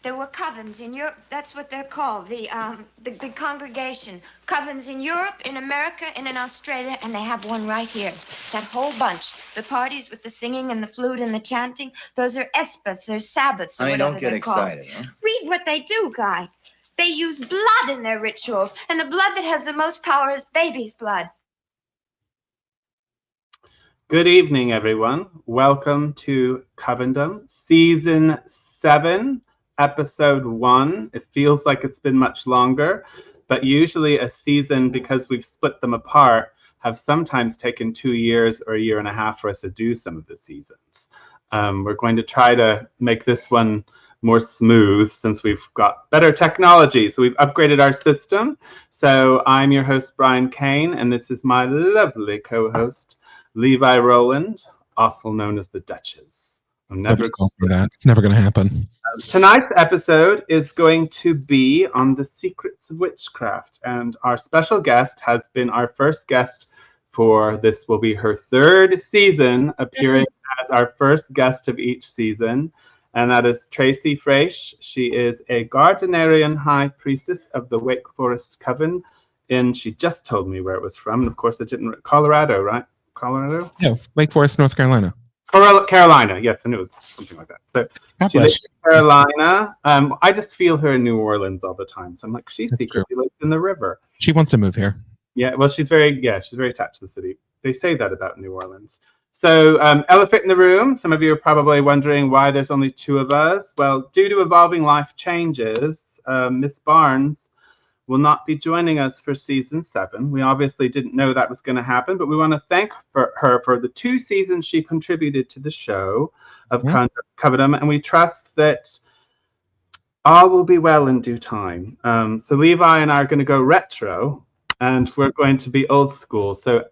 There were covens in Europe. That's what they're called. The congregation. Covens in Europe, in America, and in Australia, and they have one right here. That whole bunch. The parties with the singing and the flute and the chanting. Those are esbats or Sabbaths or whatever don't get they're excited, called. huh? Read what they do, Guy. They use blood in their rituals, and the blood that has the most power is baby's blood. Good evening, everyone. Welcome to Covendom, Season 7, Episode 1. It feels like it's been much longer, but usually a season, because we've split them apart, have sometimes taken 2 years or a year and a half for us to do some of the seasons. We're going to try to make this one more smooth since we've got better technology. So we've upgraded our system. So I'm your host, Brian Cain, and this is my lovely co-host, Levi Rowland, also known as the Duchess. Nobody calls me that. It's never going to happen. Tonight's episode is going to be on the Secrets of Witchcraft, and our special guest has been our first guest for this will be her third season, appearing as our first guest of each season, and that is Tracy Frasche. She is a Gardnerian High Priestess of the Wake Forest Coven, and she just told me where it was from, and of course it didn't. Colorado, right? Colorado? Yeah, Wake Forest, North Carolina. Carolina, yes, I knew it was something like that. So she lives in Carolina. I just feel her in New Orleans all the time. So I'm like, she secretly lives in the river. She wants to move here. Yeah, well, she's very attached to the city. They say that about New Orleans. So elephant in the room. Some of you are probably wondering why there's only two of us. Well, due to evolving life changes, Miss Barnes will not be joining us for season 7. We obviously didn't know that was going to happen, but we want to thank her for the 2 seasons she contributed to the show of Covendom, and we trust that all will be well in due time. So Levi and I are going to go retro, and we're going to be old school. So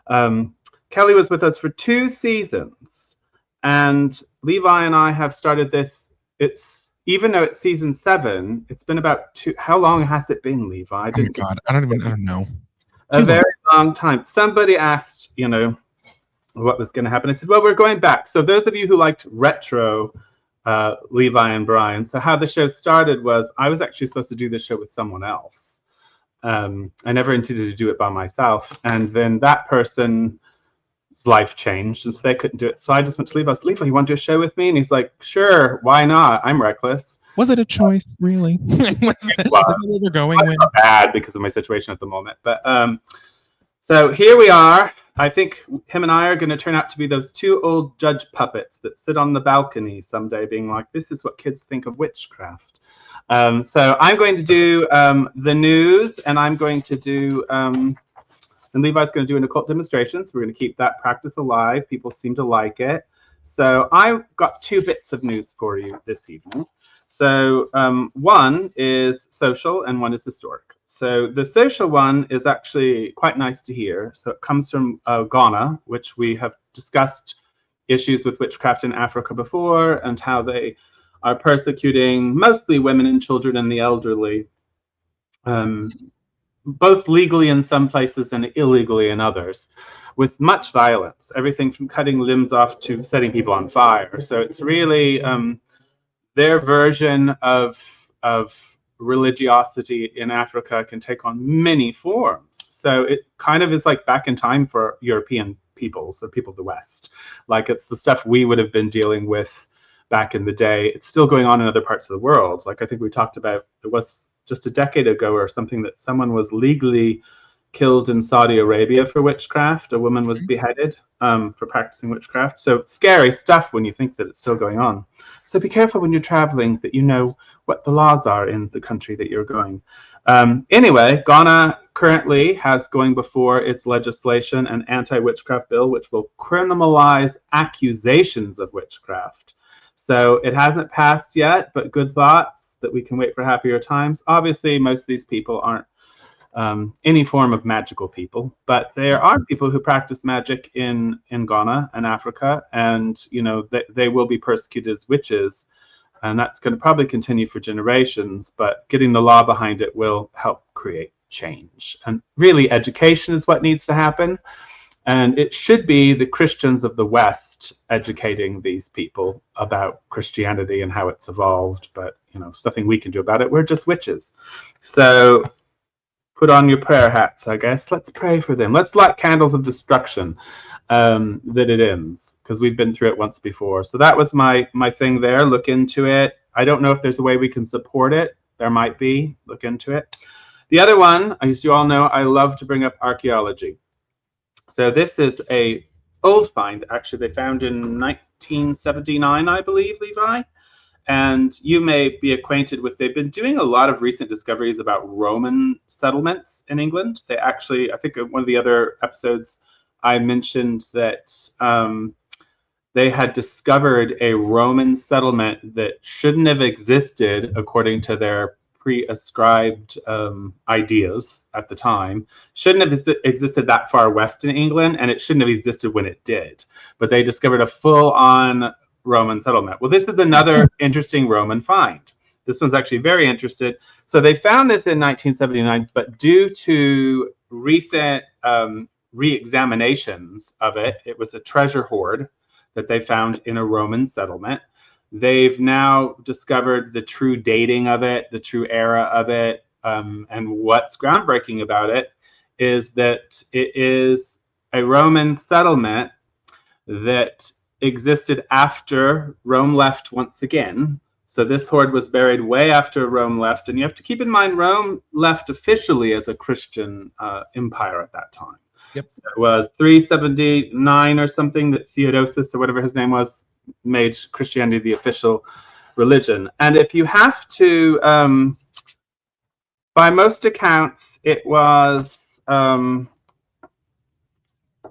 Kelly was with us for 2 seasons, and Levi and I have started this. Even though it's season 7, it's been about 2. How long has it been, Levi? Oh my God, I don't know. A very long time. Somebody asked, what was going to happen. I said, well, we're going back. So those of you who liked retro, Levi and Brian. So how the show started was I was actually supposed to do this show with someone else. I never intended to do it by myself, and then that person's life changed, and so they couldn't do it. So I just went to Levi. I said, Levi, you want to do a show with me? And he's like, sure, why not? I'm reckless. Was it a choice, really? Is that where we're going with? Bad because of my situation at the moment. But so here we are. I think him and I are going to turn out to be those 2 old judge puppets that sit on the balcony someday being like, this is what kids think of witchcraft. So I'm going to do the news, and I'm going to do... and Levi's going to do an occult demonstration, so we're going to keep that practice alive. People seem to like it. So I've got 2 bits of news for you this evening. So one is social and one is historic. So the social one is actually quite nice to hear. So it comes from Ghana, which we have discussed issues with witchcraft in Africa before and how they are persecuting mostly women and children and the elderly. Both legally in some places and illegally in others, with much violence, everything from cutting limbs off to setting people on fire. So it's really their version of religiosity in Africa can take on many forms. So it kind of is like back in time for European people, so people of the West. Like it's the stuff we would have been dealing with back in the day. It's still going on in other parts of the world. Like I think we talked about, it was just a decade ago or something that someone was legally killed in Saudi Arabia for witchcraft. A woman was beheaded for practicing witchcraft. So scary stuff when you think that it's still going on. So be careful when you're traveling that you know what the laws are in the country that you're going. Anyway, Ghana currently has going before its legislation an anti-witchcraft bill which will criminalize accusations of witchcraft. So it hasn't passed yet, but good thoughts that we can wait for happier times. Obviously, most of these people aren't any form of magical people, but there are people who practice magic in Ghana and Africa, and they will be persecuted as witches, and that's going to probably continue for generations, but getting the law behind it will help create change. And really, education is what needs to happen. And it should be the Christians of the West educating these people about Christianity and how it's evolved. But, there's nothing we can do about it. We're just witches. So put on your prayer hats, I guess. Let's pray for them. Let's light candles of destruction that it ends, because we've been through it once before. So that was my thing there. Look into it. I don't know if there's a way we can support it. There might be. Look into it. The other one, as you all know, I love to bring up archaeology. So this is a old find. Actually, they found in 1979, I believe, Levi. And you may be acquainted with, they've been doing a lot of recent discoveries about Roman settlements in England. They actually, I think one of the other episodes I mentioned that they had discovered a Roman settlement that shouldn't have existed according to their pre-ascribed ideas at the time. Shouldn't have existed that far west in England, and it shouldn't have existed when it did. But they discovered a full-on Roman settlement. Well, this is another interesting Roman find. This one's actually very interesting. So they found this in 1979, but due to recent re-examinations of it, it was a treasure hoard that they found in a Roman settlement. They've now discovered the true dating of it, the true era of it, and what's groundbreaking about it is that it is a Roman settlement that existed after Rome left once again. So this hoard was buried way after Rome left, and you have to keep in mind Rome left officially as a Christian empire at that time. Yep. So it was 379 or something that Theodosius, or whatever his name was, made Christianity the official religion. And if you have to, by most accounts, it was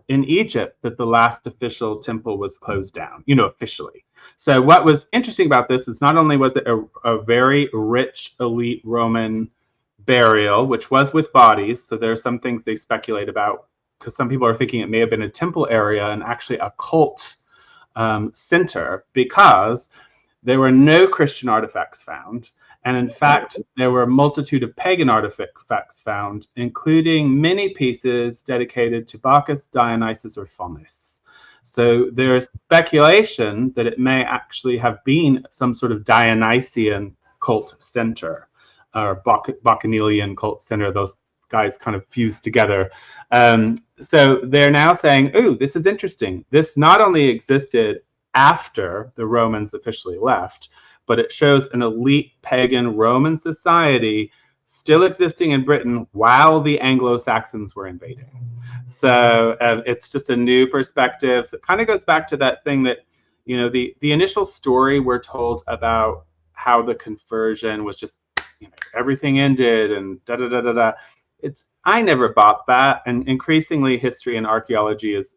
in Egypt that the last official temple was closed down, officially. So what was interesting about this is not only was it a very rich elite Roman burial, which was with bodies, so there are some things they speculate about, because some people are thinking it may have been a temple area and actually a cult center, because there were no Christian artifacts found. And in fact, there were a multitude of pagan artifacts found, including many pieces dedicated to Bacchus, Dionysus, or Faunus. So there's speculation that it may actually have been some sort of Dionysian cult center, or Bacchanalian cult center. Those guys kind of fused together. So they're now saying, ooh, this is interesting. This not only existed after the Romans officially left, but it shows an elite pagan Roman society still existing in Britain while the Anglo-Saxons were invading. So it's just a new perspective. So it kind of goes back to that thing that, the initial story we're told about how the conversion was just, everything ended and da-da-da-da-da. I never bought that, and increasingly history and archaeology is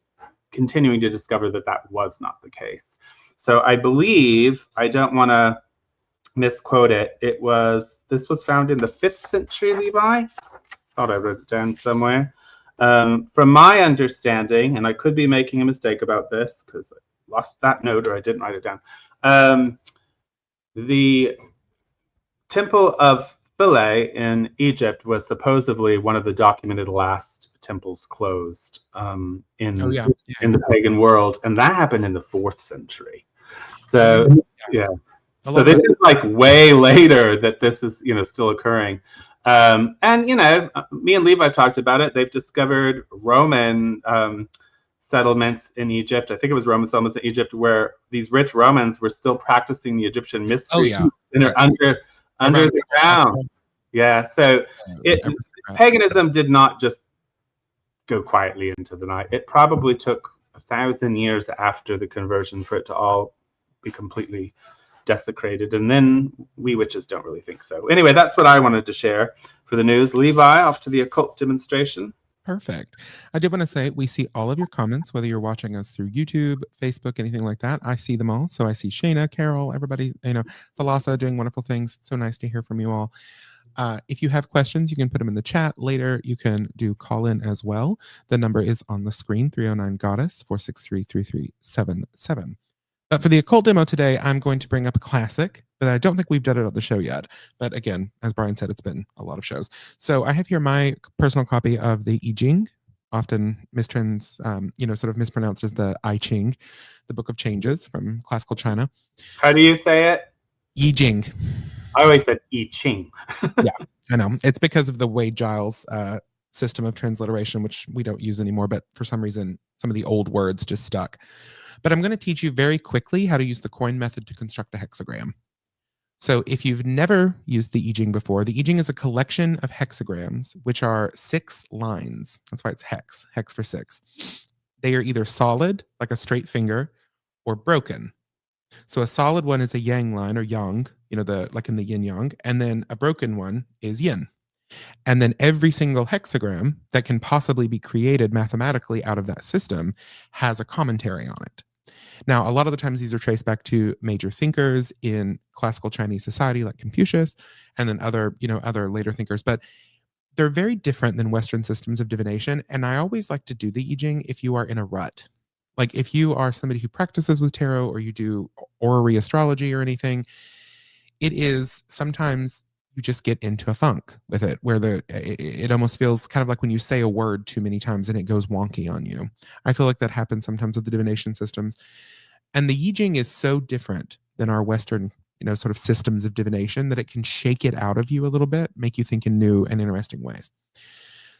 continuing to discover that that was not the case. So I believe, I don't want to misquote it, this was found in the 5th century, Levi? Thought I wrote it down somewhere. From my understanding, and I could be making a mistake about this because I lost that note or I didn't write it down. The Temple of Philae in Egypt was supposedly one of the documented last temples closed in the pagan world, and that happened in the 4th century. So so this is like way later that this is still occurring. And me and Levi talked about it. They've discovered Roman settlements in Egypt. I think it was Roman settlements in Egypt where these rich Romans were still practicing the Egyptian mystery, and they're under the ground. Yeah, so paganism did not just go quietly into the night. It probably took 1,000 years after the conversion for it to all be completely desecrated, and then we witches don't really think so. Anyway, that's what I wanted to share for the news. Levi, off to the occult demonstration. Perfect. I did want to say we see all of your comments, whether you're watching us through YouTube, Facebook, anything like that. I see them all. So I see Shayna, Carol, everybody, Thalassa doing wonderful things. It's so nice to hear from you all. If you have questions, you can put them in the chat later. You can do call in as well. The number is on the screen, 309-GODDESS, 463-3377. But for the occult demo today, I'm going to bring up a classic, but I don't think we've done it on the show yet. But again, as Brian said, it's been a lot of shows. So I have here my personal copy of the I Ching, often sort of mispronounced as the I Ching, the Book of Changes from classical China. How do you say it? I Ching. I always said I Ching. Yeah, I know. It's because of the Wade Giles system of transliteration, which we don't use anymore, but for some reason, some of the old words just stuck. But I'm going to teach you very quickly how to use the coin method to construct a hexagram. So if you've never used the I Ching before, the I Ching is a collection of hexagrams, which are 6 lines. That's why it's hex for 6. They are either solid, like a straight finger, or broken. So a solid one is a yang line or yang, like in the yin yang, and then a broken one is yin. And then every single hexagram that can possibly be created mathematically out of that system has a commentary on it. Now, a lot of the times these are traced back to major thinkers in classical Chinese society, like Confucius, and then other later thinkers. But they're very different than Western systems of divination. And I always like to do the I Ching if you are in a rut. Like if you are somebody who practices with tarot or you do orrery astrology or anything, it is sometimes you just get into a funk with it where it almost feels kind of like when you say a word too many times and it goes wonky on you. I feel like that happens sometimes with the divination systems. And the I Ching is so different than our Western, sort of systems of divination that it can shake it out of you a little bit, make you think in new and interesting ways.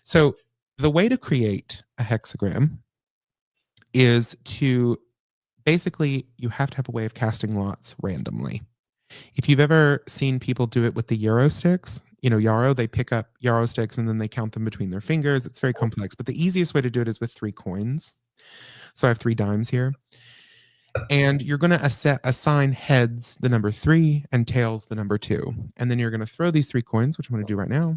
So the way to create a hexagram is to basically, you have to have a way of casting lots randomly. If you've ever seen people do it with the yarrow sticks, yarrow, they pick up yarrow sticks and then they count them between their fingers. It's very complex, but the easiest way to do it is with 3 coins. So I have 3 dimes here. And you're going to assign heads the number 3 and tails the number 2. And then you're going to throw these 3 coins, which I'm going to do right now.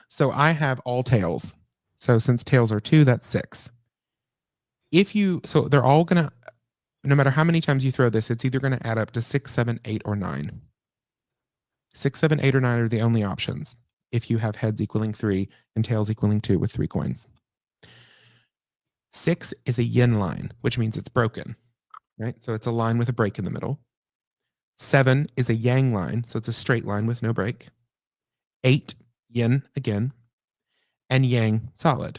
So I have all tails. So since tails are 2, that's 6. So they're all going to, no matter how many times you throw this, it's either going to add up to 6, 7, 8, or 9. 6, 7, 8, or 9 are the only options if you have heads equaling 3 and tails equaling 2 with 3 coins. 6 is a yin line, which means it's broken, right? So it's a line with a break in the middle. 7 is a yang line, so it's a straight line with no break. 8, yin again, and yang, solid.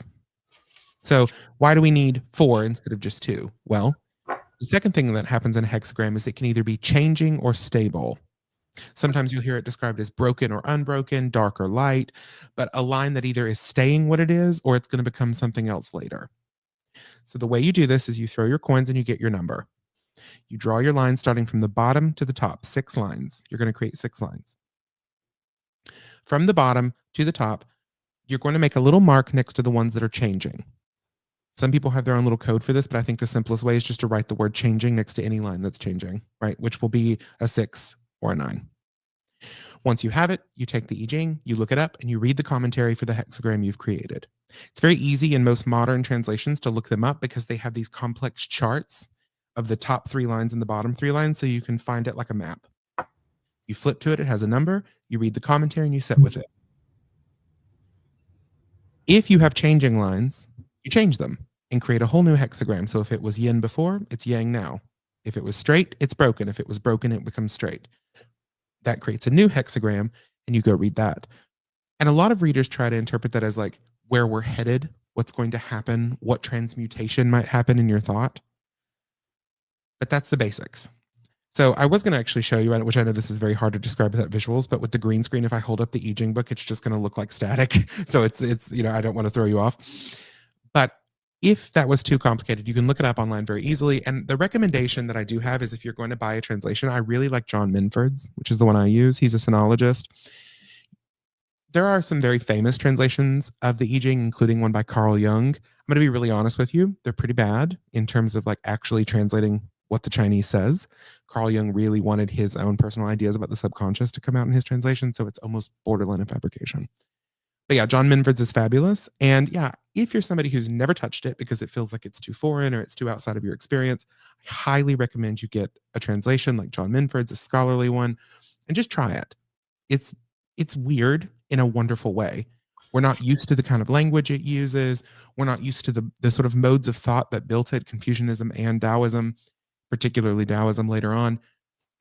So why do we need 4 instead of just 2? Well, the second thing that happens in a hexagram is it can either be changing or stable. Sometimes you'll hear it described as broken or unbroken, dark or light, but a line that either is staying what it is or it's going to become something else later. So the way you do this is you throw your coins and you get your number. You draw your line starting from the bottom to the top, 6 lines. You're going to create 6 lines. From the bottom to the top, you're going to make a little mark next to the ones that are changing. Some people have their own little code for this, but I think the simplest way is just to write the word changing next to any line that's changing, right? Which will be a 6 or a 9. Once you have it, you take the I Ching, you look it up, and you read the commentary for the hexagram you've created. It's very easy in most modern translations to look them up because they have these complex charts of the top 3 lines and the bottom 3 lines, so you can find it like a map. You flip to it, it has a number, you read the commentary, and you sit with it. If you have changing lines, you change them and create a whole new hexagram. So if it was yin before, it's yang now. If it was straight, it's broken. If it was broken, it becomes straight. That creates a new hexagram, and you go read that. And a lot of readers try to interpret that as like where we're headed, what's going to happen, what transmutation might happen in your thought. But that's the basics. So I was going to actually show you, which I know this is very hard to describe without visuals, but with the green screen, if I hold up the I Ching book, it's just going to look like static. So it's I don't want to throw you off. But if that was too complicated, you can look it up online very easily. And the recommendation that I do have is if you're going to buy a translation, I really like John Minford's, which is the one I use. He's a sinologist. There are some very famous translations of the I Ching, including one by Carl Jung. I'm going to be really honest with you. They're pretty bad in terms of like actually translating what the Chinese says. Carl Jung really wanted his own personal ideas about the subconscious to come out in his translation, so it's almost borderline of fabrication. But yeah, John Minford's is fabulous. And yeah, if you're somebody who's never touched it because it feels like it's too foreign or it's too outside of your experience, I highly recommend you get a translation like John Minford's, a scholarly one, and just try it. It's weird in a wonderful way. We're not used to the kind of language it uses. We're not used to the sort of modes of thought that built it, Confucianism and Taoism, particularly Taoism later on.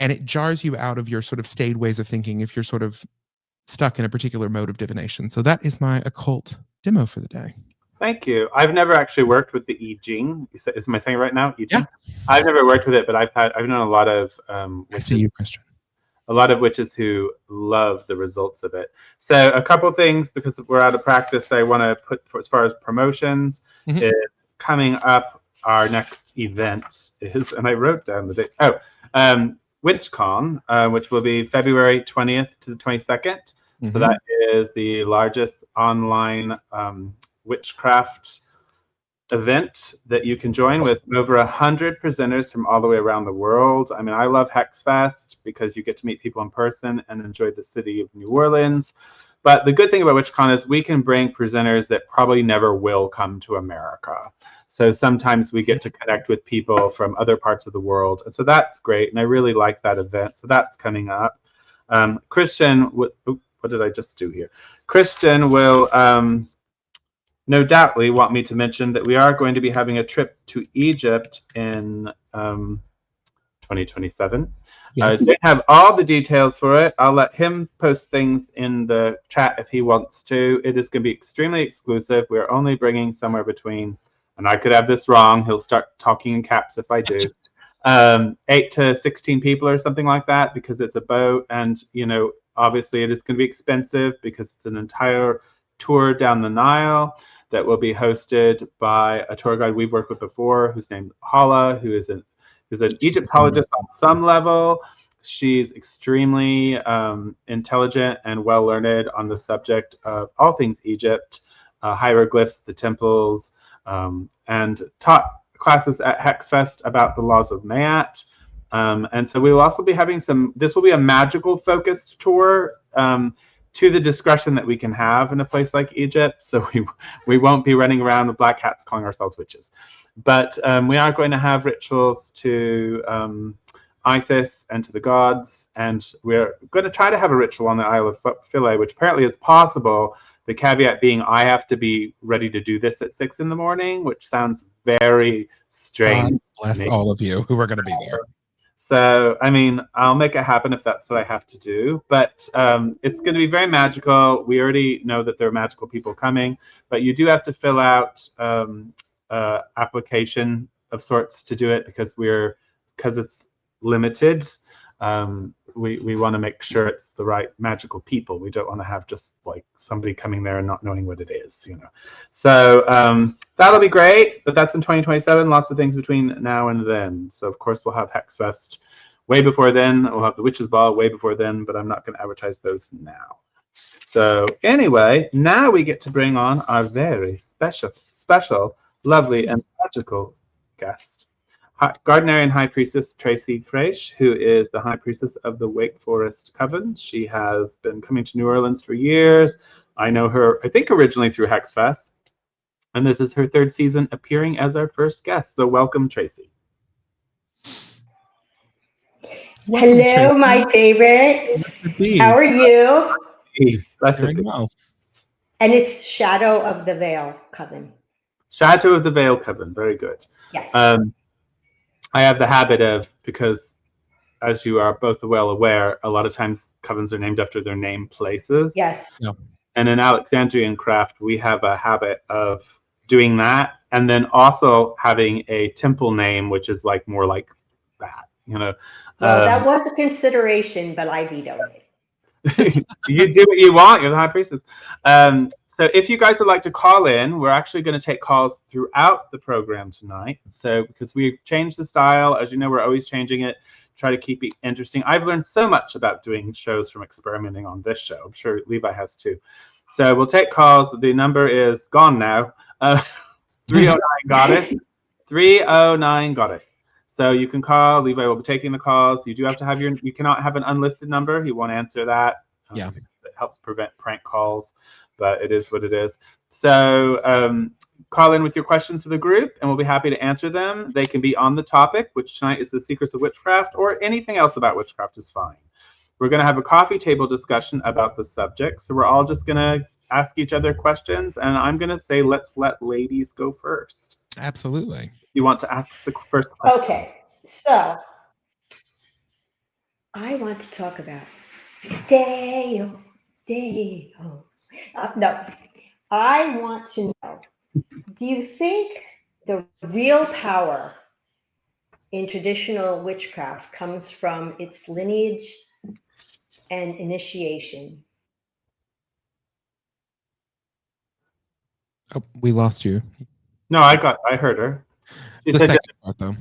And it jars you out of your sort of staid ways of thinking if you're sort of stuck in a particular mode of divination. So that is my occult demo for the day. Thank you. I've never actually worked with the I Ching. Am I saying it right now? I Ching? Yeah. I've never worked with it, but I've known a lot of I see you, Christian. a lot of witches who love the results of it. So a couple things, because we're out of practice, I want to put as far as promotions is coming up. Our next event is, and I wrote down the dates. WitchCon, which will be February 20th to the 22nd. So that is the largest online witchcraft event that you can join with over 100 presenters from all the way around the world. I mean, I love Hexfest because you get to meet people in person and enjoy the city of New Orleans. But the good thing about WitchCon is we can bring presenters that probably never will come to America. So sometimes we get to connect with people from other parts of the world. And so that's great. And I really like that event. So that's coming up. Christian, what did I just do here? Christian will no doubtly want me to mention that we are going to be having a trip to Egypt in 2027. Yes. I don't have all the details for it. I'll let him post things in the chat if he wants to. It is going to be extremely exclusive. We're only bringing somewhere between, and I could have this wrong, he'll start talking in caps if I do, 8 to 16 people or something like that, because it's a boat. And, you know, obviously it is going to be expensive because it's an entire tour down the Nile that will be hosted by a tour guide we've worked with before, who's named Hala, who is an Egyptologist on some level. She's extremely intelligent and well learned on the subject of all things Egypt, hieroglyphs, the temples, and taught classes at Hexfest about the laws of Ma'at. And so we will also be having this will be a magical focused tour, to the discretion that we can have in a place like Egypt. So we won't be running around with black hats calling ourselves witches. But we are going to have rituals to Isis and to the gods. And we're going to try to have a ritual on the Isle of Philae, which apparently is possible. The caveat being I have to be ready to do this at 6 in the morning, which sounds very strange. God bless all of you who are going to be there. So, I mean, I'll make it happen if that's what I have to do. But it's going to be very magical. We already know that there are magical people coming, but you do have to fill out application of sorts to do it because it's limited. We want to make sure it's the right magical people. We don't want to have just like somebody coming there and not knowing what it is, you know. So that'll be great, but that's in 2027. Lots of things between now and then. So of course we'll have Hexfest way before then. We'll have the Witches Ball way before then, but I'm not going to advertise those now. So anyway, now we get to bring on our very special, lovely, and magical guest. Gardnerian High Priestess Tracy Frasche, who is the High Priestess of the Wake Forest Coven. She has been coming to New Orleans for years. I know her, I think, originally through Hexfest. And this is her 3rd season appearing as our first guest. So welcome, Tracy. Welcome, hello, Tracy. My favorites. How are you? Doing well. And it's Shadow of the Veil Coven. Shadow of the Veil Coven. Very good. Yes. I have the habit of, because as you are both well aware, a lot of times covens are named after their name places. Yes. Yep. And in Alexandrian craft, we have a habit of doing that, and then also having a temple name, which is like more like that, you know. Well, that was a consideration, but I vetoed it. You do what you want. You're the High Priestess. So if you guys would like to call in, we're actually going to take calls throughout the program tonight. So because we've changed the style, as you know, we're always changing it, try to keep it interesting. I've learned so much about doing shows from experimenting on this show. I'm sure Levi has too. So we'll take calls. The number is gone now. 309 Goddess. 309 Goddess. So you can call. Levi will be taking the calls. You do have to have you cannot have an unlisted number. He won't answer that. Yeah. It helps prevent prank calls. But it is what it is. So call in with your questions for the group, and we'll be happy to answer them. They can be on the topic, which tonight is the Secrets of Witchcraft, or anything else about witchcraft is fine. We're going to have a coffee table discussion about the subject. So we're all just going to ask each other questions, and I'm going to say, let's let ladies go first. Absolutely. You want to ask the first question? Okay. So I want to talk about Deo. No, I want to know Do you think the real power in traditional witchcraft comes from its lineage and initiation? Oh, we lost you. No, I heard her. She The said, second part, though.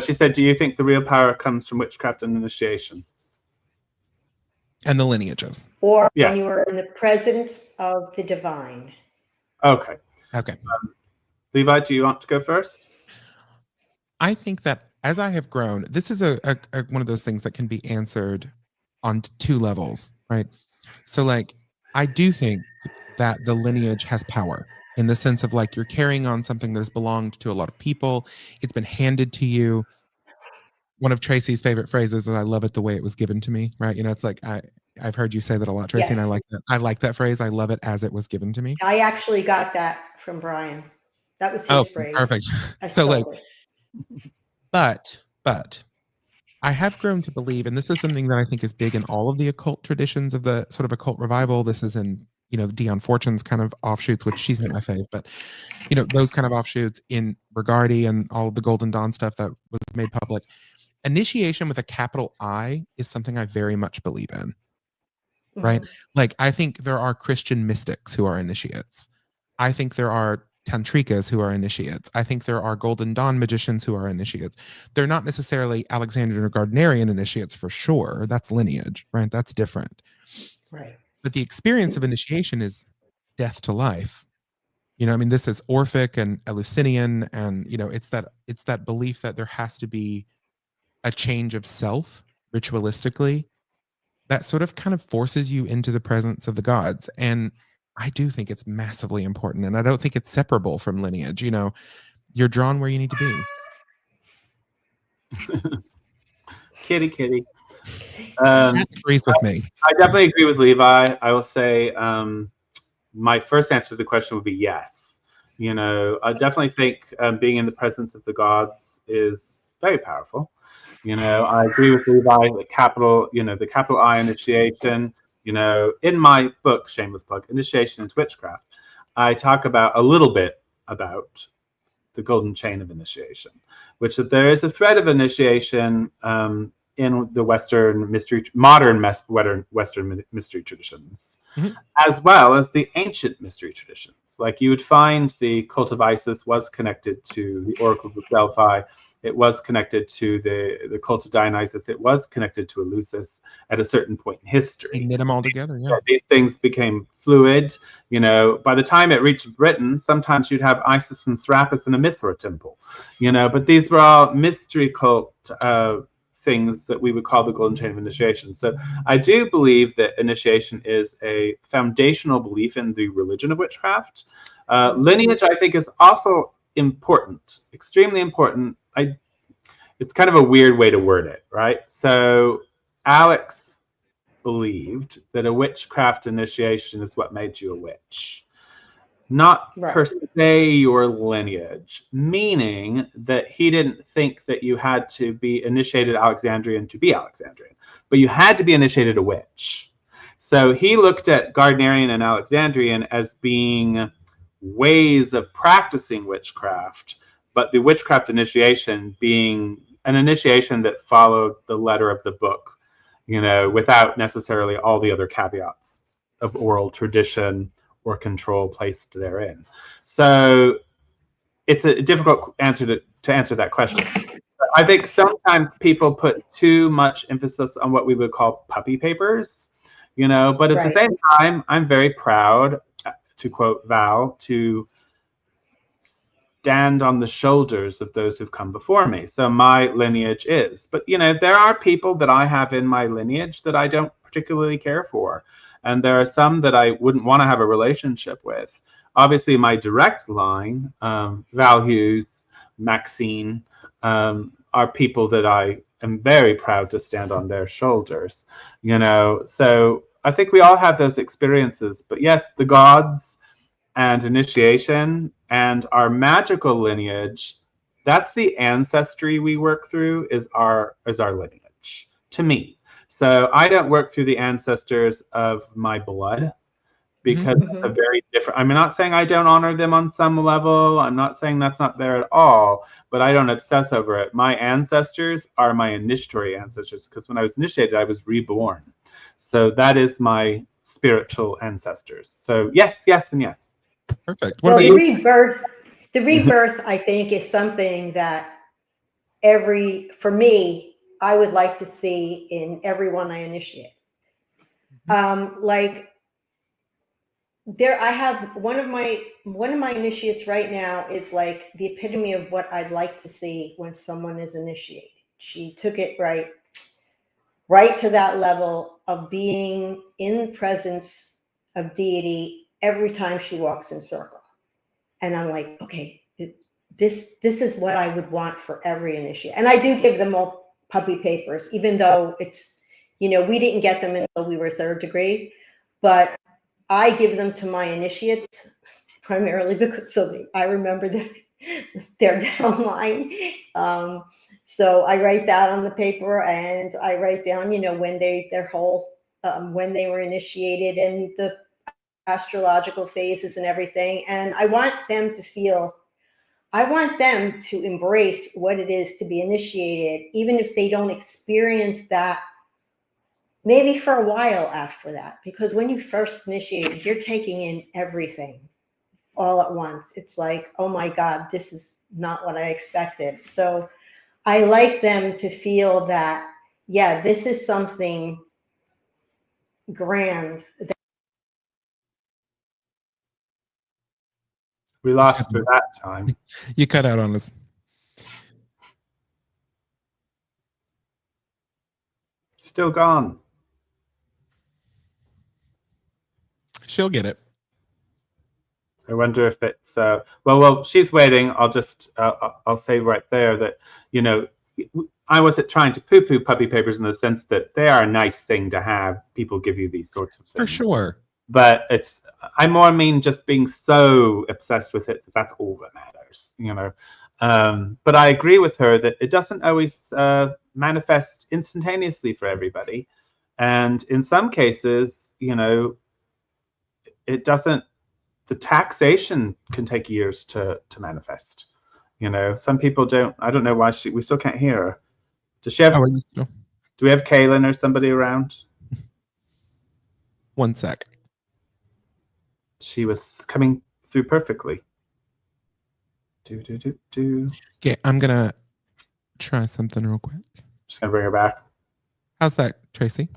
she said, do you think the real power comes from witchcraft and initiation? And the lineages. Or Yeah. when you are in the presence of the divine? Okay. Okay. Levi, do you want to go first? I think that as I have grown, this is a one of those things that can be answered on two levels, right? So, like, I do think that the lineage has power in the sense of like you're carrying on something that has belonged to a lot of people. It's been handed to you. One of Tracy's favorite phrases is "I love it the way it was given to me." Right? You know, it's like I've heard you say that a lot, Tracy, and I like that. I like that phrase. I love it as it was given to me. I actually got that from Brian. That was his phrase. Perfect. So like, but I have grown to believe, and this is something that I think is big in all of the occult traditions of the sort of occult revival. This is in, you know, Dion Fortune's kind of offshoots, which she's not my fave, but, you know, those kind of offshoots in Regardi and all of the Golden Dawn stuff that was made public. Initiation with a capital I is something I very much believe in, right? Like, I think there are Christian mystics who are initiates. I think there are tantrikas who are initiates. I think there are Golden Dawn magicians who are initiates. They're not necessarily Alexandrian or Gardnerian initiates for sure. That's lineage, right? That's different. Right. But the experience of initiation is death to life. You know, I mean, this is Orphic and Eleusinian, and, you know, it's that belief that there has to be a change of self ritualistically that sort of kind of forces you into the presence of the gods. And I do think it's massively important, and I don't think it's separable from lineage. You know, you're drawn where you need to be. Kitty. That agrees with me. I definitely agree with Levi. I will say my first answer to the question would be yes. You know, I definitely think being in the presence of the gods is very powerful. You know, I agree with Levi. The capital I initiation. You know, in my book, shameless plug, Initiation into Witchcraft, I talk about a little bit about the golden chain of initiation, which that there is a thread of initiation in the Western mystery traditions, as well as the ancient mystery traditions. Like, you would find the cult of Isis was connected to the oracles of Delphi. It was connected to the cult of Dionysus. It was connected to Eleusis at a certain point in history. They knit them all together, yeah. These things became fluid. You know, by the time it reached Britain, sometimes you'd have Isis and Serapis in a Mithra temple. You know, but these were all mystery cult things that we would call the golden chain of initiation. So I do believe that initiation is a foundational belief in the religion of witchcraft. Lineage, I think, is also important, extremely important. It's kind of a weird way to word it, right? So Alex believed that a witchcraft initiation is what made you a witch, not per se your lineage, meaning that he didn't think that you had to be initiated Alexandrian to be Alexandrian, but you had to be initiated a witch. So he looked at Gardnerian and Alexandrian as being ways of practicing witchcraft, but the witchcraft initiation being an initiation that followed the letter of the book, you know, without necessarily all the other caveats of oral tradition or control placed therein. So it's a difficult answer to answer that question. I think sometimes people put too much emphasis on what we would call puppy papers, you know, but at the same time, I'm very proud, to quote Val, to stand on the shoulders of those who've come before me. So my lineage is, but, you know, there are people that I have in my lineage that I don't particularly care for. And there are some that I wouldn't want to have a relationship with. Obviously, my direct line, Val Hughes, Maxine, are people that I am very proud to stand on their shoulders. You know, so I think we all have those experiences. But yes, the gods and initiation and our magical lineage, that's the ancestry we work through, is our lineage, to me. So I don't work through the ancestors of my blood, because Mhm. it's a very different. I'm not saying I don't honor them on some level. I'm not saying that's not there at all, but I don't obsess over it. My ancestors are my initiatory ancestors, because when I was initiated, I was reborn. So that is my spiritual ancestors. So yes, yes, and yes. Perfect. What Well, about the you? rebirth, I think, is something that for me, I would like to see in everyone I initiate. Like I have one of my initiates right now is like the epitome of what I'd like to see when someone is initiated. She took it right to that level of being in presence of deity every time she walks in circle. And I'm like, okay, this is what I would want for every initiate. And I do give them all puppy papers, even though it's, we didn't get them until we were 3rd degree, but I give them to my initiates primarily because I remember their downline. So I write that on the paper, and I write down, when when they were initiated and the astrological phases and everything. And I want them to embrace what it is to be initiated, even if they don't experience that maybe for a while after that. Because when you first initiate, you're taking in everything all at once. It's like, oh my God, this is not what I expected. So I like them to feel that, yeah, this is something grand. We lost for that time. You cut out on us. Still gone. She'll get it. I wonder if it's well. She's waiting. I'll say right there that I wasn't trying to poo-poo puppy papers in the sense that they are a nice thing to have. People give you these sorts of things For sure. but I more mean just being so obsessed with it that that's all that matters, but I agree with her that it doesn't always manifest instantaneously for everybody, and in some cases, it doesn't. The taxation can take years to manifest. Some people don't. I don't know why we still can't hear her. Does she have? How are you still? Do we have Kaylin or somebody around? One sec. She was coming through perfectly. Okay, I'm gonna try something real quick. Just gonna bring her back. How's that, Tracy?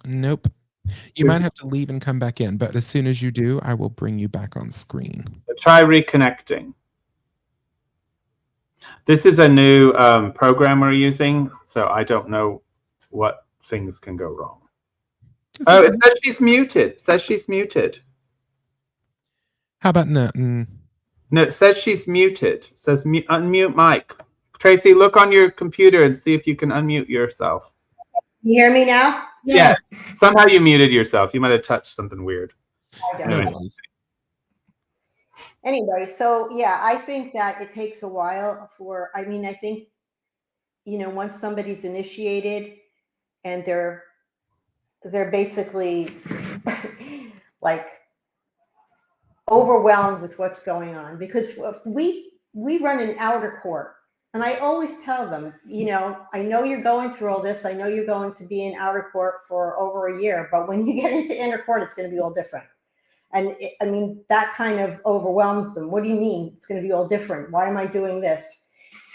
Nope. You might have to leave and come back in, but as soon as you do, I will bring you back on screen. Try reconnecting. This is a new program we're using, so I don't know what things can go wrong. Oh, it says she's muted. It says she's muted. How about no? No, it says she's muted. It says unmute mic. Tracy, look on your computer and see if you can unmute yourself. You hear me now? Yes. Somehow you muted yourself. You might have touched something weird. Anyway, so yeah, I think that it takes a while I think, once somebody's initiated and they're basically like overwhelmed with what's going on, because we run an outer court. And I always tell them, I know you're going through all this. I know you're going to be in outer court for over a year, but when you get into inner court, it's going to be all different. And that kind of overwhelms them. What do you mean it's going to be all different? Why am I doing this?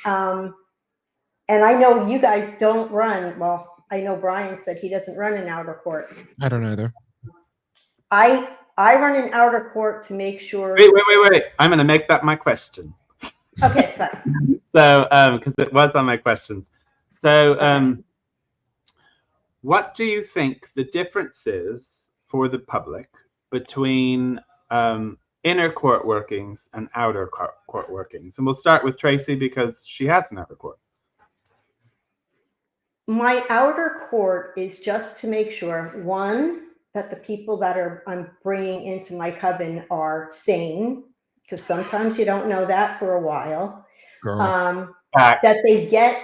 And I know you guys don't run. Well, I know Brian said he doesn't run an outer court. I don't either. I run an outer court to make sure. Wait. I'm going to make that my question. Okay, fine. So, because it was on my questions. So, what do you think the difference is for the public between inner court workings and outer court workings? And we'll start with Tracy because she has an outer court. My outer court is just to make sure, one, that the people that I'm bringing into my coven are sane, because sometimes you don't know that for a while. That they get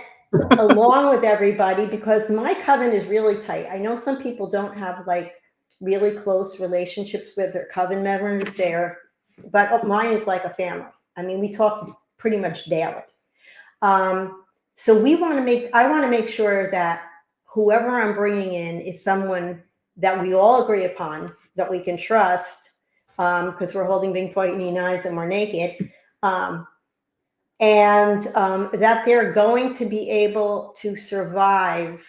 along with everybody, because my coven is really tight. I know some people don't have like really close relationships with their coven members there, but mine is like a family. I mean, we talk pretty much daily. So I want to make sure that whoever I'm bringing in is someone that we all agree upon, that we can trust, because we're holding big pointy knives and we're naked, and that they're going to be able to survive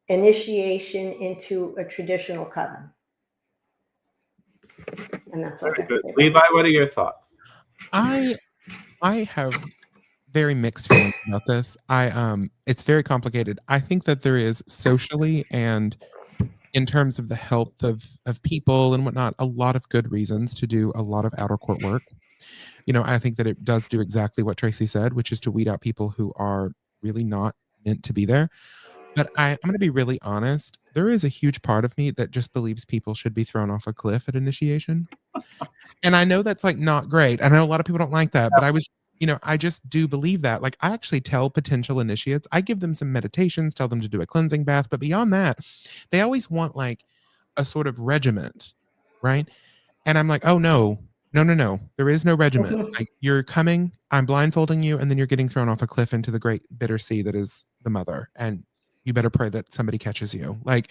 initiation into a traditional coven. And that's all I got to say. Levi, what are your thoughts? I have very mixed feelings about this. It's very complicated. I think that there is socially and in terms of the health of people and whatnot, a lot of good reasons to do a lot of outer court work. You know, I think that it does do exactly what Tracy said, which is to weed out people who are really not meant to be there. But I'm going to be really honest. There is a huge part of me that just believes people should be thrown off a cliff at initiation. And I know that's like not great. I know a lot of people don't like that, but I just do believe that. Like, I actually tell potential initiates, I give them some meditations, tell them to do a cleansing bath. But beyond that, they always want like a sort of regiment, right? And I'm like, oh, no. There is no regiment. Like, you're coming, I'm blindfolding you, and then you're getting thrown off a cliff into the great bitter sea that is the mother. And you better pray that somebody catches you. Like,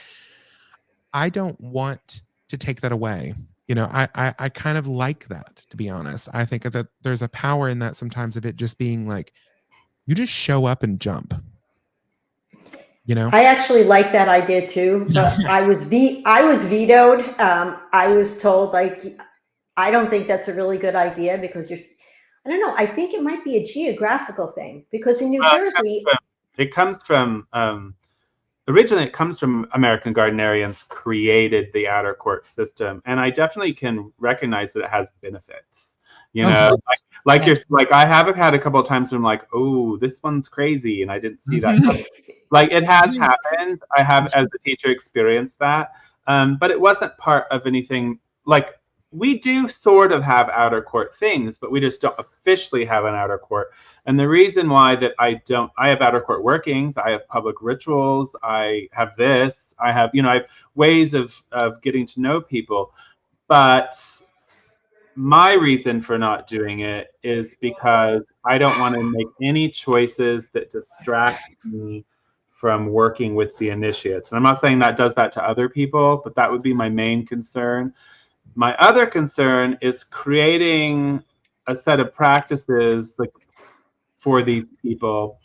I don't want to take that away. You know, I kind of like that, to be honest. I think that there's a power in that sometimes of it just being like, you just show up and jump. You know, I actually like that idea too, but I was vetoed. I was told, like, I don't think that's a really good idea because I don't know. I think it might be a geographical thing because in New Jersey, it comes from originally it comes from American Gardnerians created the outer court system, and I definitely can recognize that it has benefits. You know, like I have had a couple of times where I'm like, oh, this one's crazy, and I didn't see that. Like, it has happened. I have, as a teacher, experienced that, but it wasn't part of anything. Like, we do sort of have outer court things, but we just don't officially have an outer court. And the reason why that I have outer court workings, I have public rituals, I have this, I have ways of getting to know people. But my reason for not doing it is because I don't want to make any choices that distract me from working with the initiates. And I'm not saying that does that to other people, but that would be my main concern. My other concern is creating a set of practices like for these people.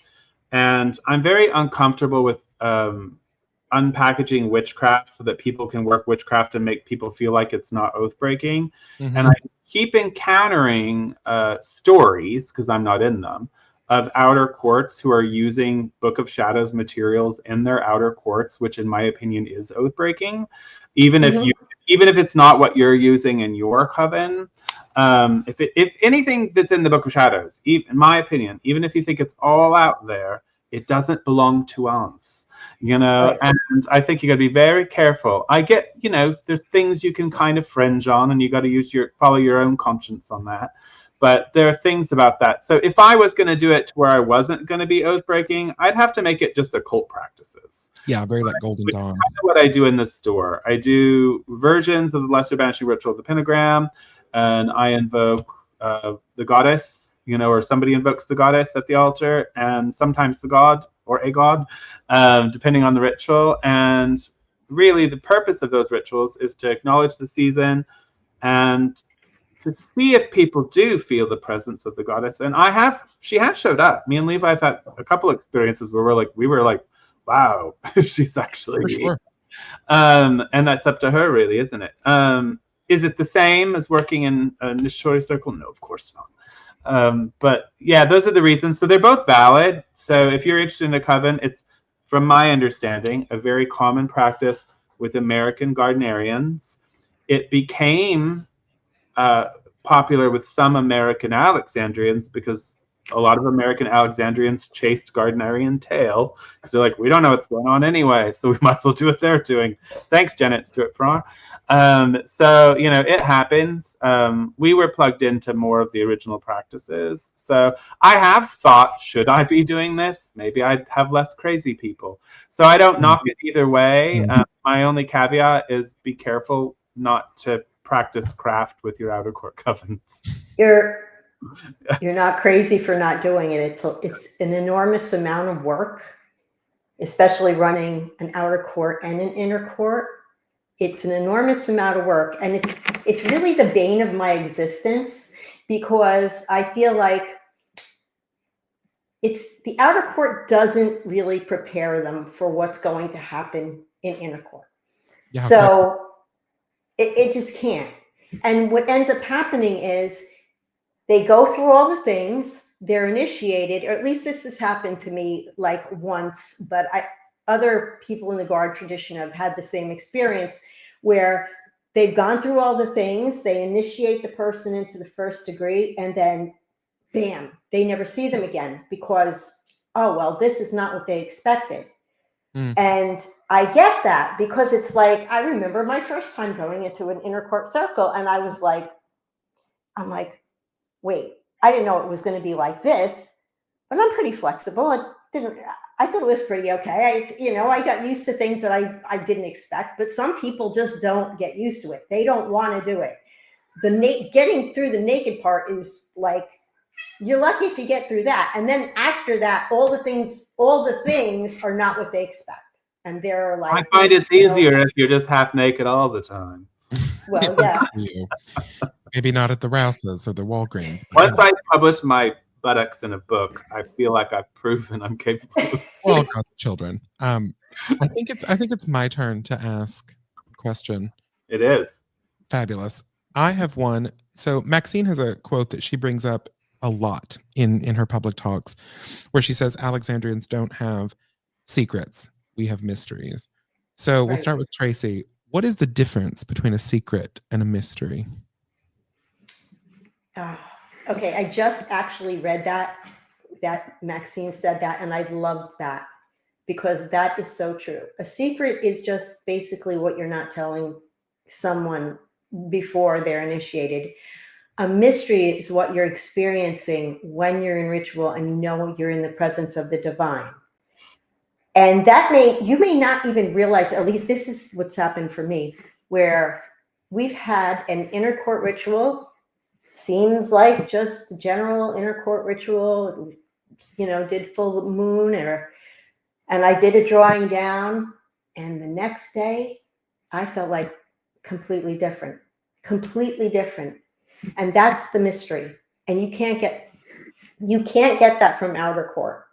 And I'm very uncomfortable with unpackaging witchcraft so that people can work witchcraft and make people feel like it's not oath breaking. Mm-hmm. And I keep encountering stories, because I'm not in them, of outer courts who are using Book of Shadows materials in their outer courts, which in my opinion is oath breaking, even if it's not what you're using in your coven. If anything that's in the Book of Shadows, in my opinion, even if you think it's all out there, it doesn't belong to us. You know, right. And I think you got to be very careful. I get, there's things you can kind of fringe on, and you got to follow your own conscience on that. But there are things about that. So if I was going to do it to where I wasn't going to be oath breaking, I'd have to make it just occult practices. Yeah, very like Golden Dawn. Kind of what I do in the store. I do versions of the Lesser Banishing Ritual of the Pentagram, and I invoke the goddess, or somebody invokes the goddess at the altar, and sometimes the god or a god, depending on the ritual. And really the purpose of those rituals is to acknowledge the season and to see if people do feel the presence of the goddess. And she has showed up. Me and Levi have had a couple experiences where we were like, wow, she's actually, for sure. And that's up to her, really, isn't it? Is it the same as working in a Nishori circle? No, of course not. But yeah, those are the reasons. So they're both valid. So if you're interested in a coven, it's, from my understanding, a very common practice with American Gardnerians. It became popular with some American Alexandrians because a lot of American Alexandrians chased Gardnerian tail because they're like, we don't know what's going on anyway, so we might as well do what they're doing. Thanks, Janet Stewart-Farrar. So, you know, it happens. We were plugged into more of the original practices. So I have thought, should I be doing this? Maybe I'd have less crazy people. So I don't knock it either way. My only caveat is be careful not to practice craft with your outer court covens. You're not crazy for not doing it. It's an enormous amount of work, especially running an outer court and an inner court. It's an enormous amount of work, and it's really the bane of my existence, because I feel like the outer court doesn't really prepare them for what's going to happen in inner court. Yeah, so it just can't. And what ends up happening is they go through all the things, they're initiated, or at least this has happened to me like once, but other people in the Guard tradition have had the same experience, where they've gone through all the things, they initiate the person into the first degree, and then bam, they never see them again because, oh, well, this is not what they expected. And I get that, because it's like, I remember my first time going into an inner court circle, and I was like, I'm like, wait, I didn't know it was going to be like this, but I'm pretty flexible. I thought it was pretty okay. I got used to things that I didn't expect, but some people just don't get used to it. They don't want to do it. Getting through the naked part is like, you're lucky if you get through that. And then after that, all the things are not what they expect. And they're like, I find it's easier if you're just half naked all the time. Well, yeah. Maybe not at the Rouses or the Walgreens. Once I publish my buttocks in a book, I feel like I've proven I'm capable. Well, God's children. I think it's my turn to ask a question. It is. Fabulous. I have one. So Maxine has a quote that she brings up a lot in her public talks, where she says Alexandrians don't have secrets. We have mysteries. So we'll start with Tracy. What is the difference between a secret and a mystery? Okay, I just actually read that Maxine said that, and I loved that, because that is so true. A secret is just basically what you're not telling someone before they're initiated. A mystery is what you're experiencing when you're in ritual and you know you're in the presence of the divine. And you may not even realize, at least this is what's happened for me, where we've had an inner court ritual, seems like just the general inner court ritual, did full moon, and I did a drawing down, and the next day I felt like completely different. And that's the mystery. And you can't get that from outer court.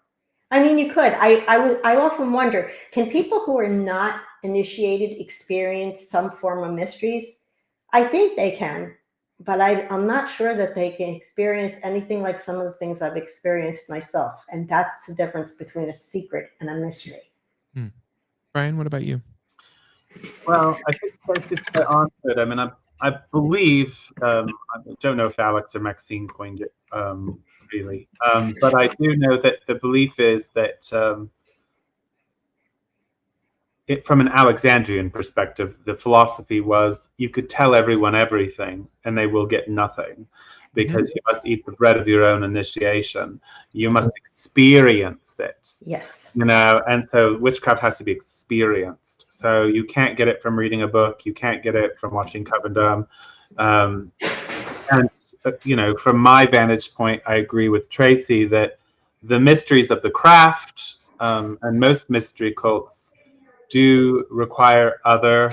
I mean, you could. I often wonder, can people who are not initiated experience some form of mysteries? I think they can, but I'm not sure that they can experience anything like some of the things I've experienced myself. And that's the difference between a secret and a mystery. Brian, what about you? Well, I think Tracy's quite on it. I mean, I believe, I don't know if Alex or Maxine coined it, really. But I do know that the belief is that from an Alexandrian perspective, the philosophy was you could tell everyone everything and they will get nothing, because you must eat the bread of your own initiation. You must experience it. Yes. And so witchcraft has to be experienced. So you can't get it from reading a book. You can't get it from watching Covendom. And from my vantage point, I agree with Tracy that the mysteries of the craft and most mystery cults do require other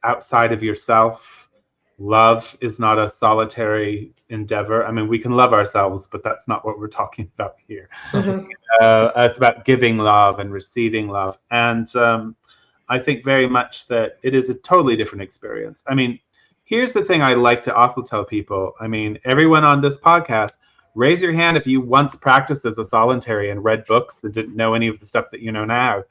outside of yourself. Love is not a solitary endeavor. I mean, we can love ourselves, but that's not what we're talking about here. It's about giving love and receiving love. And I think very much that it is a totally different experience. I mean, here's the thing I like to also tell people. I mean, everyone on this podcast, raise your hand if you once practiced as a solitary and read books that didn't know any of the stuff that you know now.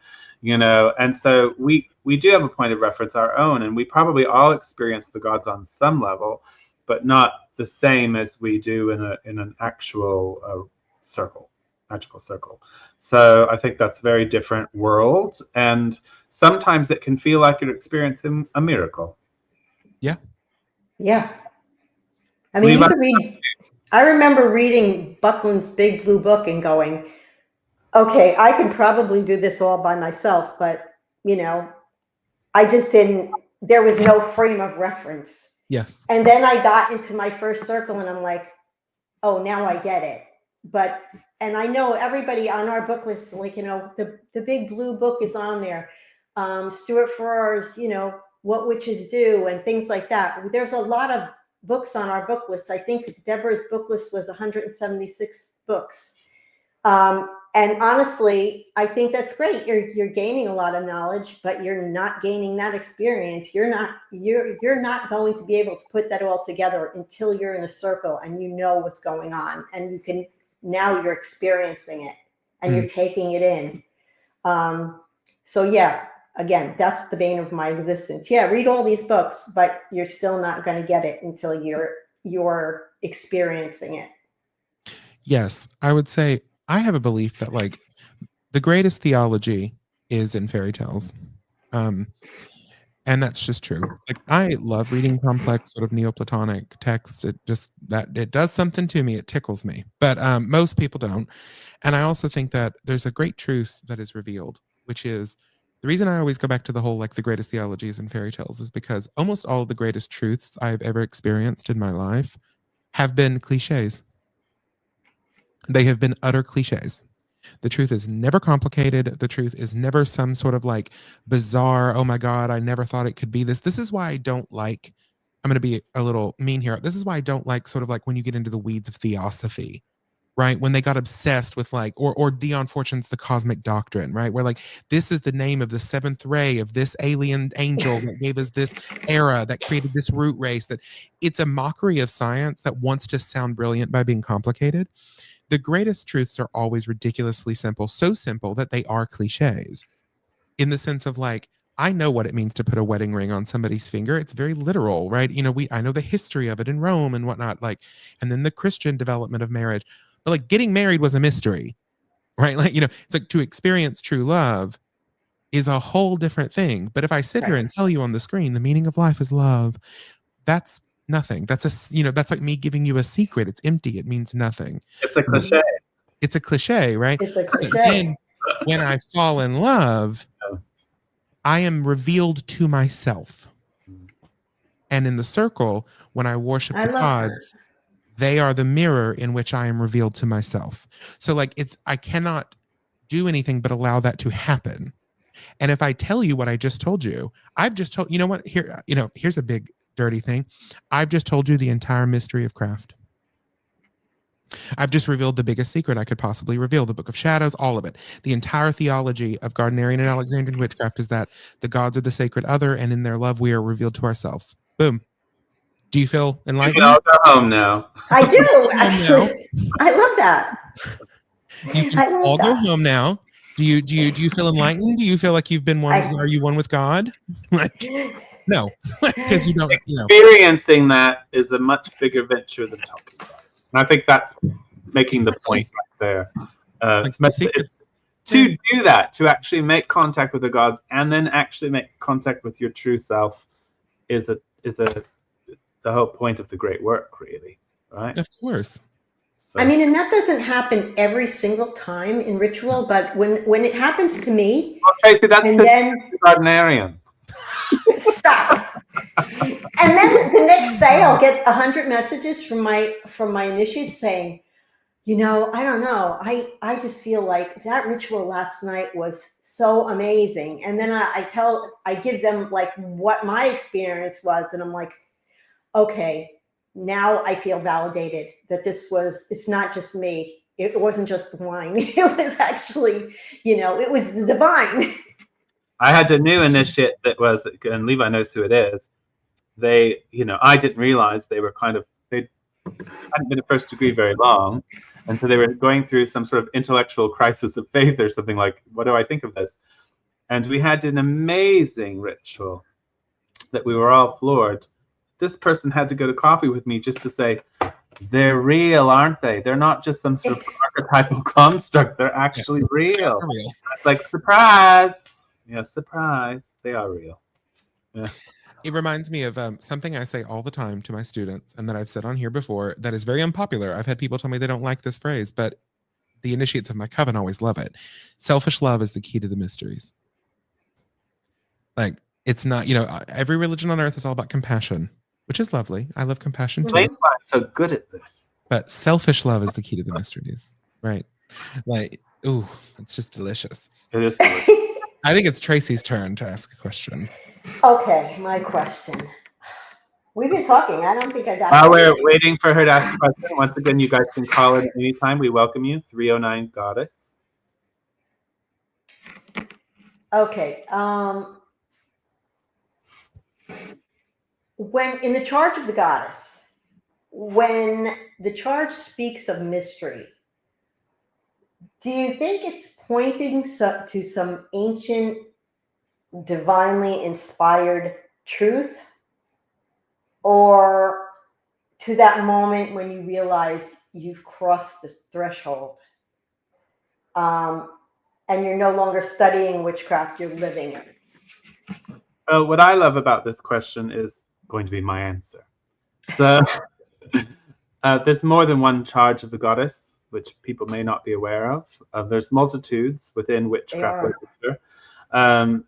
And so we do have a point of reference, our own, and we probably all experience the gods on some level, but not the same as we do in an actual circle, magical circle. So I think that's a very different world, and sometimes it can feel like you're experiencing a miracle. Yeah. Yeah. I mean, Levi? you could read, I remember reading Buckland's Big Blue Book and going, okay, I can probably do this all by myself, but, you know, I just didn't, there was no frame of reference. Yes. And then I got into my first circle and I'm like, oh, now I get it. But, and I know everybody on our book list, like, you know, the Big Blue Book is on there. Stuart Farrar's, you know, What Witches Do and things like that. There's a lot of books on our book list. I think Deborah's book list was 176 books. And honestly, I think that's great. You're gaining a lot of knowledge, but you're not gaining that experience. You're not going to be able to put that all together until you're in a circle and you know what's going on, and you can, now you're experiencing it and you're taking it in. So yeah, again, that's the bane of my existence. Yeah, read all these books, but you're still not going to get it until you're experiencing it. Yes, I would say I have a belief that like the greatest theology is in fairy tales. And that's just true. Like I love reading complex sort of Neoplatonic texts. It just that it does something to me. It tickles me. But most people don't. And I also think that there's a great truth that is revealed, which is the reason I always go back to the whole like the greatest theologies in fairy tales is because almost all of the greatest truths I've ever experienced in my life have been cliches. They have been utter cliches. The truth is never complicated. The truth is never some sort of like bizarre, oh my God, I never thought it could be this. This is why I don't like, I'm going to be a little mean here. This is why I don't like sort of like when you get into the weeds of theosophy, right? When they got obsessed with like, or Dion Fortune's The Cosmic Doctrine, right? Where like, this is the name of the seventh ray of this alien angel that gave us this era that created this root race, that it's a mockery of science that wants to sound brilliant by being complicated. The greatest truths are always ridiculously simple, so simple that they are cliches in the sense of like, I know what it means to put a wedding ring on somebody's finger. It's very literal, right? You know, I know the history of it in Rome and whatnot, like, and then the Christian development of marriage. But like getting married was a mystery, right? Like, you know, it's like to experience true love is a whole different thing. But if I sit here and tell you on the screen, the meaning of life is love, that's nothing. That's that's like me giving you a secret. It's empty. It means nothing. It's a cliche. It's a cliche, right? It's a cliche. Then when I fall in love, I am revealed to myself. And in the circle, when I worship the gods, they are the mirror in which I am revealed to myself. So like I cannot do anything but allow that to happen. And if I tell you what I just told you, I've just told, you know what, here, you know, here's a big dirty thing. I've just told you the entire mystery of craft. I've just revealed the biggest secret I could possibly reveal, the Book of Shadows, all of it. The entire theology of Gardnerian and Alexandrian witchcraft is that the gods are the sacred other, and in their love we are revealed to ourselves. Boom. Do you feel enlightened? You can all go home now. I do, actually. I love that. You can all go home now. Do you feel enlightened? Do you feel like you've been one? Are you one with God? Like, no, because you don't. You know. Experiencing that is a much bigger venture than talking about it. And I think that's making the point right there. To do that, to actually make contact with the gods, and then actually make contact with your true self, is the whole point of the great work, really, right? Of course. So. I mean, and that doesn't happen every single time in ritual, but when it happens to me, well, Tracy, that's the Gardnerian. Stop. And then the next day I'll get 100 messages from my initiate saying, you know, I don't know, I just feel like that ritual last night was so amazing. And then I give them like what my experience was, and I'm like, okay, now I feel validated that it's not just me. It wasn't just the wine. It was actually, you know, it was the divine. I had a new initiate that was, and Levi knows who it is. They, you know, I didn't realize they hadn't been at first degree very long. And so they were going through some sort of intellectual crisis of faith or something like, what do I think of this? And we had an amazing ritual that we were all floored. this person had to go to coffee with me just to say, they're real, aren't they? They're not just some sort of archetypal construct. They're actually real. For real. It's like, surprise. Yeah, surprise. They are real. Yeah. It reminds me of something I say all the time to my students, and that I've said on here before, that is very unpopular. I've had people tell me they don't like this phrase, but the initiates of my coven always love it. Selfish love is the key to the mysteries. Like, it's not, every religion on earth is all about compassion, which is lovely. I love compassion too. Why am I so good at this? But selfish love is the key to the mysteries, right? Like, ooh, it's just delicious. It is delicious. I think it's Tracy's turn to ask a question. Okay, my question. We've been talking. I don't think I got. While we're waiting for her to ask a question, once again, you guys can call in anytime. We welcome you. 309 Goddess. Okay. When in the charge of the goddess, when the charge speaks of mystery, do you think it's pointing to some ancient, divinely inspired truth, or to that moment when you realize you've crossed the threshold, and you're no longer studying witchcraft, you're living it? What I love about this question is going to be my answer. So, there's more than one charge of the goddess, which people may not be aware of. There's multitudes within witchcraft literature.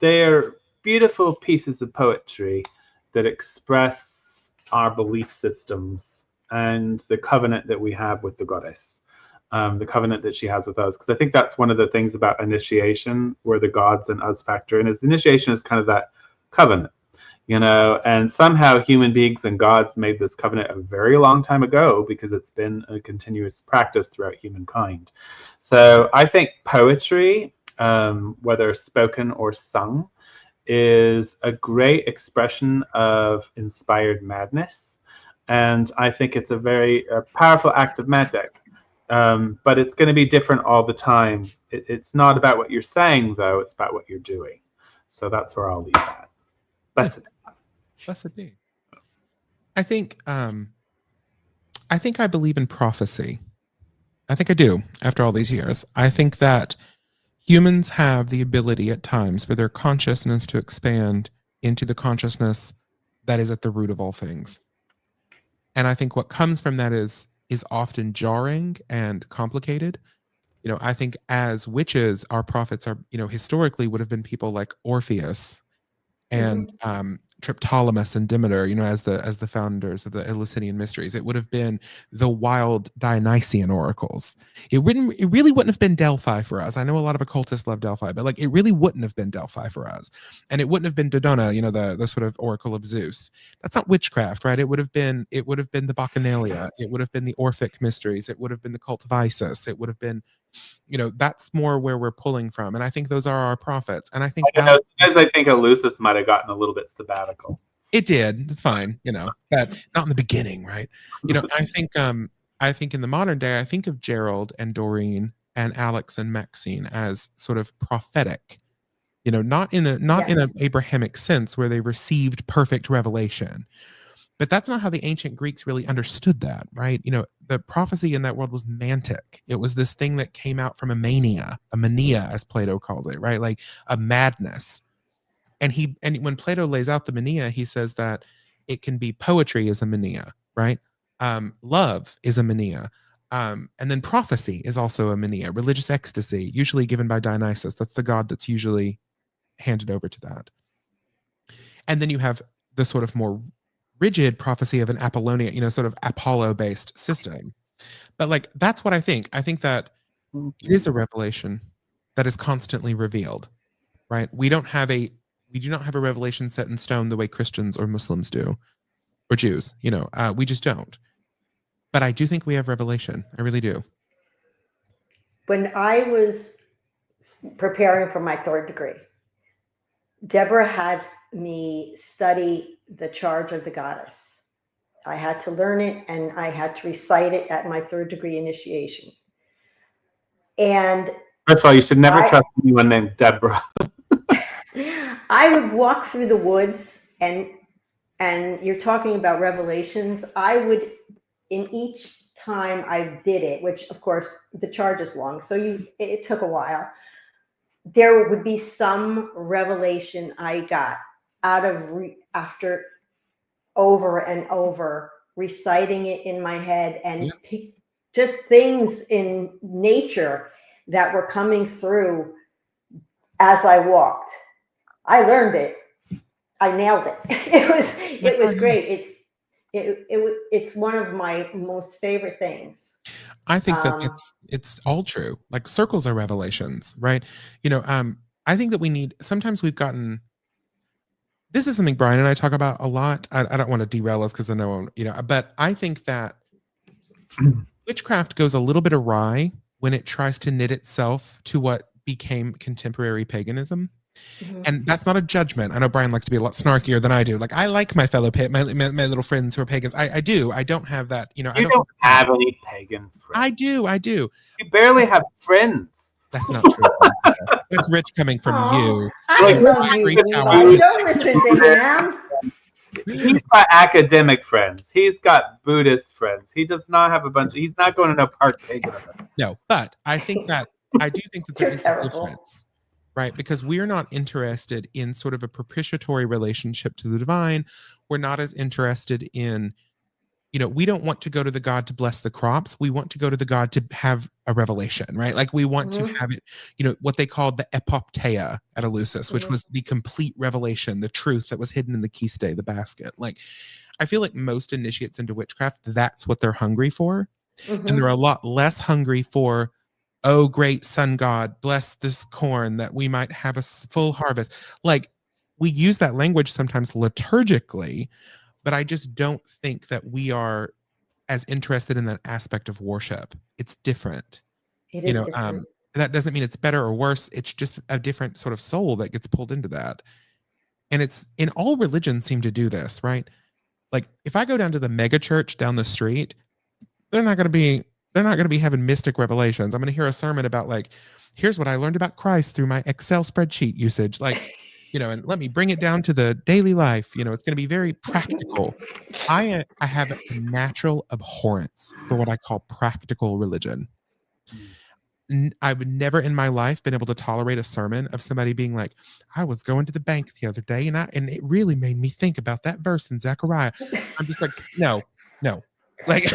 They're beautiful pieces of poetry that express our belief systems and the covenant that we have with the goddess, the covenant that she has with us. Because I think that's one of the things about initiation, where the gods and us factor in, is initiation is kind of that covenant, and somehow human beings and gods made this covenant a very long time ago, because it's been a continuous practice throughout humankind. So I think poetry, whether spoken or sung, is a great expression of inspired madness, and I think it's a very powerful act of magic. But it's going to be different all the time. It's not about what you're saying, though; it's about what you're doing. So that's where I'll leave that. Blessed. Blessed be. I think I believe in prophecy. I think I do. After all these years, I think that humans have the ability at times for their consciousness to expand into the consciousness that is at the root of all things. And I think what comes from that is often jarring and complicated. I think as witches, our prophets are, historically would have been people like Orpheus and Triptolemus and Demeter, as the founders of the Eleusinian mysteries. It would have been the wild Dionysian oracles. It really wouldn't have been Delphi for us. I know a lot of occultists love Delphi, but it really wouldn't have been Delphi for us. And it wouldn't have been Dodona, the sort of oracle of Zeus. That's not witchcraft, right? It would have been the Bacchanalia. It would have been the Orphic mysteries. It would have been the cult of Isis. It would have been, that's more where we're pulling from. And I think those are our prophets. And I think I think Eleusis might have gotten a little bit sabbatical. It did. It's fine, but not in the beginning, right? I think in the modern day, I think of Gerald and Doreen and Alex and Maxine as sort of prophetic, not in an Abrahamic sense where they received perfect revelation. But that's not how the ancient Greeks really understood that, right? The prophecy in that world was mantic. It was this thing that came out from a mania, as Plato calls it, right? Like a madness. And when Plato lays out the mania, he says that it can be poetry is a mania, right? Love is a mania. And then prophecy is also a mania, religious ecstasy, usually given by Dionysus. That's the god that's usually handed over to that. And then you have the sort of more rigid prophecy of an Apollonia, sort of Apollo-based system. But that's what I think. I think that it is a revelation that is constantly revealed, right? We do not have a revelation set in stone the way Christians or Muslims do, or Jews. We just don't. But I do think we have revelation. I really do. When I was preparing for my third degree, Deborah had me study the charge of the goddess. I had to learn it, and I had to recite it at my third degree initiation. And first of all, you should never trust anyone named Deborah. I would walk through the woods, and and you're talking about revelations, I would, in each time I did it, which of course the charge is long, so it took a while, there would be some revelation I got out of after over and over reciting it in my head, and just things in nature that were coming through as I walked. I learned it. I nailed it. It was great. It's one of my most favorite things. I think that it's all true. Like circles are revelations, right? I think that sometimes we've gotten, this is something Brian and I talk about a lot. I don't want to derail us because I know, but I think that witchcraft goes a little bit awry when it tries to knit itself to what became contemporary paganism. Mm-hmm. And that's not a judgment. I know Brian likes to be a lot snarkier than I do. Like, I like my fellow my little friends who are pagans. I do. I don't have that. I don't have any pagan friends. I do. You barely have friends. That's not true. That's rich coming from you. I love you. Don't listen to him. He's got academic friends. He's got Buddhist friends. He does not have he's not going to no park pagan event. No, but I do think that there is a difference. Right? Because we're not interested in sort of a propitiatory relationship to the divine. We're not as interested in, we don't want to go to the God to bless the crops. We want to go to the God to have a revelation, right? Like we want to have it, what they called the epopteia at Eleusis, which was the complete revelation, the truth that was hidden in the kiste, the basket. Like, I feel like most initiates into witchcraft, that's what they're hungry for. And they're a lot less hungry for, oh, great sun god, bless this corn that we might have a full harvest. Like, we use that language sometimes liturgically, but I just don't think that we are as interested in that aspect of worship. It's different. It is different. That doesn't mean it's better or worse. It's just a different sort of soul that gets pulled into that. And it's in all religions seem to do this, right? Like, if I go down to the mega church down the street, they're not going to be having mystic revelations. I'm going to hear a sermon about, like, here's what I learned about Christ through my Excel spreadsheet usage. Like, and let me bring it down to the daily life. It's going to be very practical. I have a natural abhorrence for what I call practical religion. I've never in my life been able to tolerate a sermon of somebody being like, I was going to the bank the other day and it really made me think about that verse in Zechariah. I'm just like, no. Like,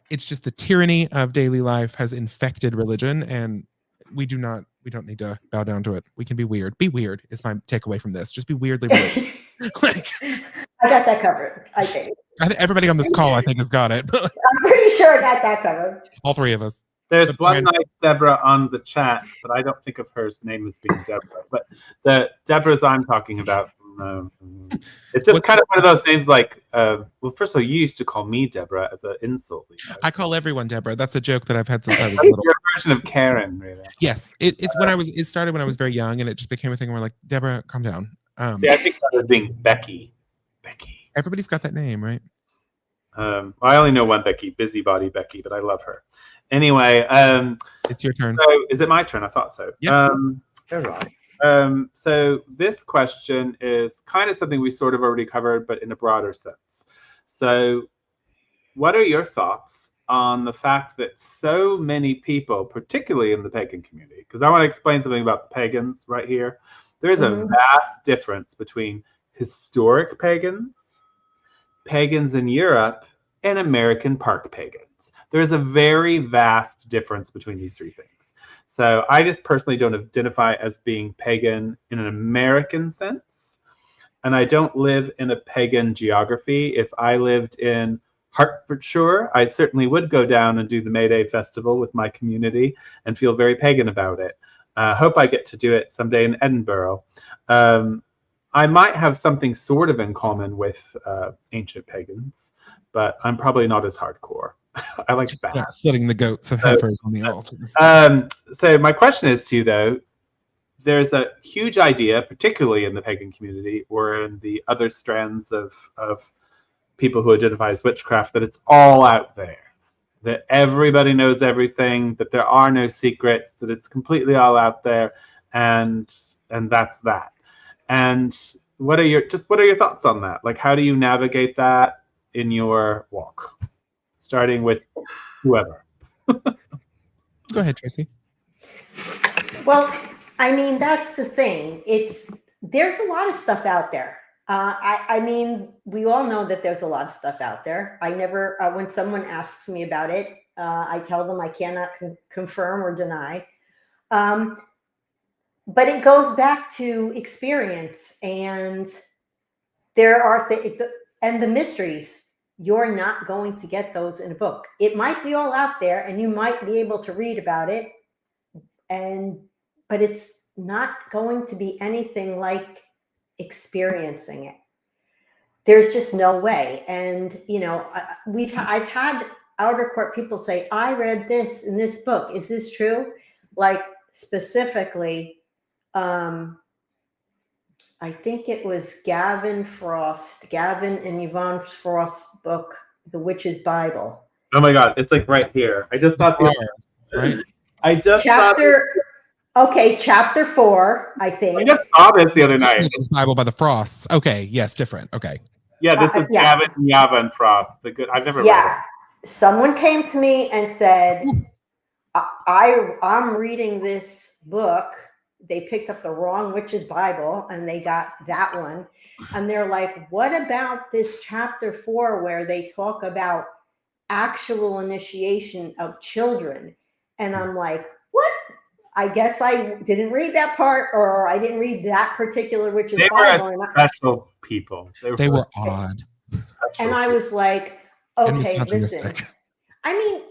it's just the tyranny of daily life has infected religion, and we don't need to bow down to it. We can be weird. Be weird is my takeaway from this. Just be weirdly weird. Like, I got that covered, I think. Everybody on this call, I think, has got it. I'm pretty sure I got that covered. All three of us. There's one nice Deborah on the chat, but I don't think of her name as being Deborah. But the Deborahs I'm talking about, it's just kind of one of those names like, well, first of all, you used to call me Deborah as an insult. I call everyone Deborah. That's a joke that I've had since I was little. Your version of Karen, really. Yes, it started when I was very young, and it just became a thing where, like, Deborah, calm down. See, I think that was being Becky. Everybody's got that name, right? I only know one Becky, Busybody Becky, but I love her. Anyway, it's your turn. So is it my turn? I thought so. Yeah. All right. So this question is kind of something we sort of already covered, but in a broader sense. So what are your thoughts on the fact that so many people, particularly in the pagan community, because I want to explain something about the pagans right here. There's a vast difference between historic pagans in Europe, and American park pagans. There's a very vast difference between these three things. So I just personally don't identify as being pagan in an American sense. And I don't live in a pagan geography. If I lived in Hertfordshire, I certainly would go down and do the May Day festival with my community and feel very pagan about it. Hope I get to do it someday in Edinburgh. I might have something sort of in common with ancient pagans, but I'm probably not as hardcore. I like that. Like slitting the goats of heifers on the altar. So my question is to you, though, there's a huge idea, particularly in the pagan community or in the other strands of people who identify as witchcraft, that it's all out there, that everybody knows everything, that there are no secrets, that it's completely all out there, and that's that. And what are your thoughts on that? Like, how do you navigate that in your walk? Starting with whoever. Go ahead, Tracy. Well, I mean, that's the thing. There's a lot of stuff out there. I mean, we all know that there's a lot of stuff out there. I never, when someone asks me about it, I tell them I cannot confirm or deny. But it goes back to experience, and there are the mysteries. You're not going to get those in a book. It might be all out there, and you might be able to read about it, but it's not going to be anything like experiencing it. There's just no way. And I've had outer court people say, I read this in this book. Is this true? Like, specifically, I think it was Gavin and Yvonne Frost's book, The Witch's Bible. Oh my God, it's like right here. I just thought right? Chapter 4, I think. I just saw this the other night. This Bible by the Frosts. Okay, yes, different. Okay. Yeah, this is Gavin and Yvonne Frost. I've never read it. Someone came to me and said, I'm reading this book. They picked up the wrong Witch's Bible and they got that one. And they're like, what about this chapter 4 where they talk about actual initiation of children? And I'm like, what? I guess I didn't read that part, or I didn't read that particular Witch's Bible. They were special people. They were odd. And I was like, okay, listen. I mean,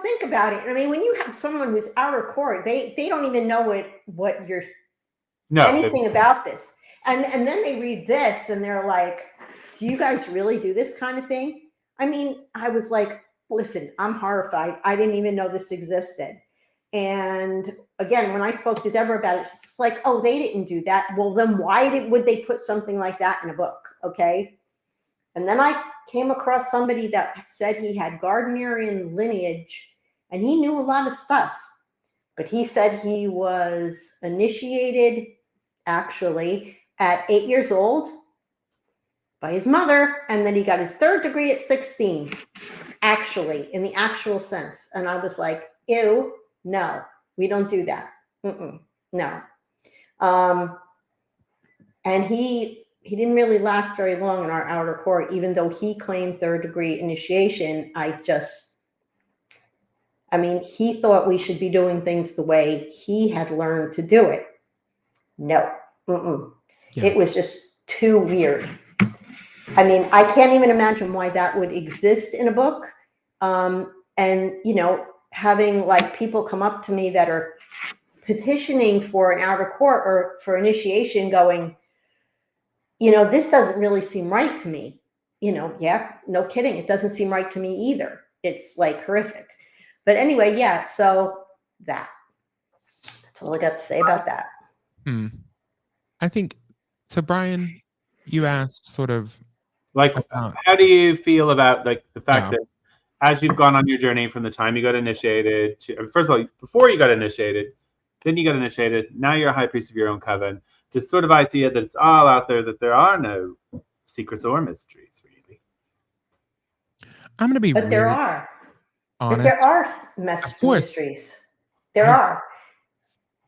think about it. I mean, when you have someone who's outer court, they don't even know what you're anything about this. And then they read this and they're like, do you guys really do this kind of thing? I mean, I was like, listen, I'm horrified. I didn't even know this existed. And again, when I spoke to Deborah about it, it's like, oh, they didn't do that. Well, then why would they put something like that in a book? Okay. And then I came across somebody that said he had Gardnerian lineage and he knew a lot of stuff. But he said he was initiated actually at 8 years old by his mother. And then he got his 3rd degree at 16, actually, in the actual sense. And I was like, ew, no, we don't do that. No. And he didn't really last very long in our outer court, even though he claimed 3rd degree initiation. He thought we should be doing things the way he had learned to do it. No. Yeah. It was just too weird. I mean, I can't even imagine why that would exist in a book. Having like people come up to me that are petitioning for an outer court or for initiation going, this doesn't really seem right to me. Yeah, no kidding. It doesn't seem right to me either. It's like horrific. But anyway, yeah, so that's all I got to say about that. I think, so Brian, you asked sort of like, how do you feel about like the fact that as you've gone on your journey from the time you got initiated to, first of all, before you got initiated, then you got initiated, now you're a high priest of your own coven, this sort of idea that it's all out there, that there are no secrets or mysteries, really. I'm going to be But really there are. honest. There are mysteries. There are.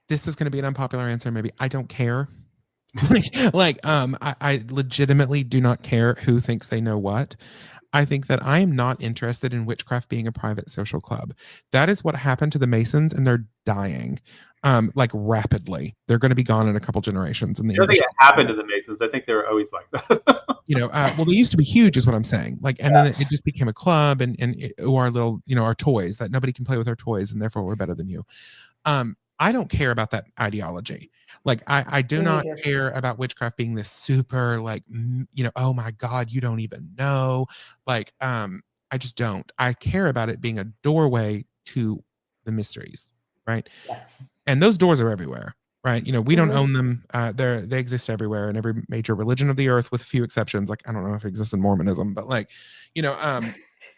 This is going to be an unpopular answer, maybe. I don't care. I legitimately do not care who thinks they know what. I think that I am not interested in witchcraft being a private social club. That is what happened to the Masons, and they're dying, rapidly. They're going to be gone in a couple generations. I don't think it happened to the Masons. I think they were always like that. Well, they used to be huge, is what I'm saying. Then it just became a club, and our little, our toys, that nobody can play with our toys, and therefore we're better than you. I don't care about that ideology. I do not care about witchcraft being this super, oh my God, you don't even know. I just don't. I care about it being a doorway to the mysteries, right? Yes. And those doors are everywhere, right? We don't own them. They exist everywhere in every major religion of the earth, with a few exceptions. I don't know if it exists in Mormonism, but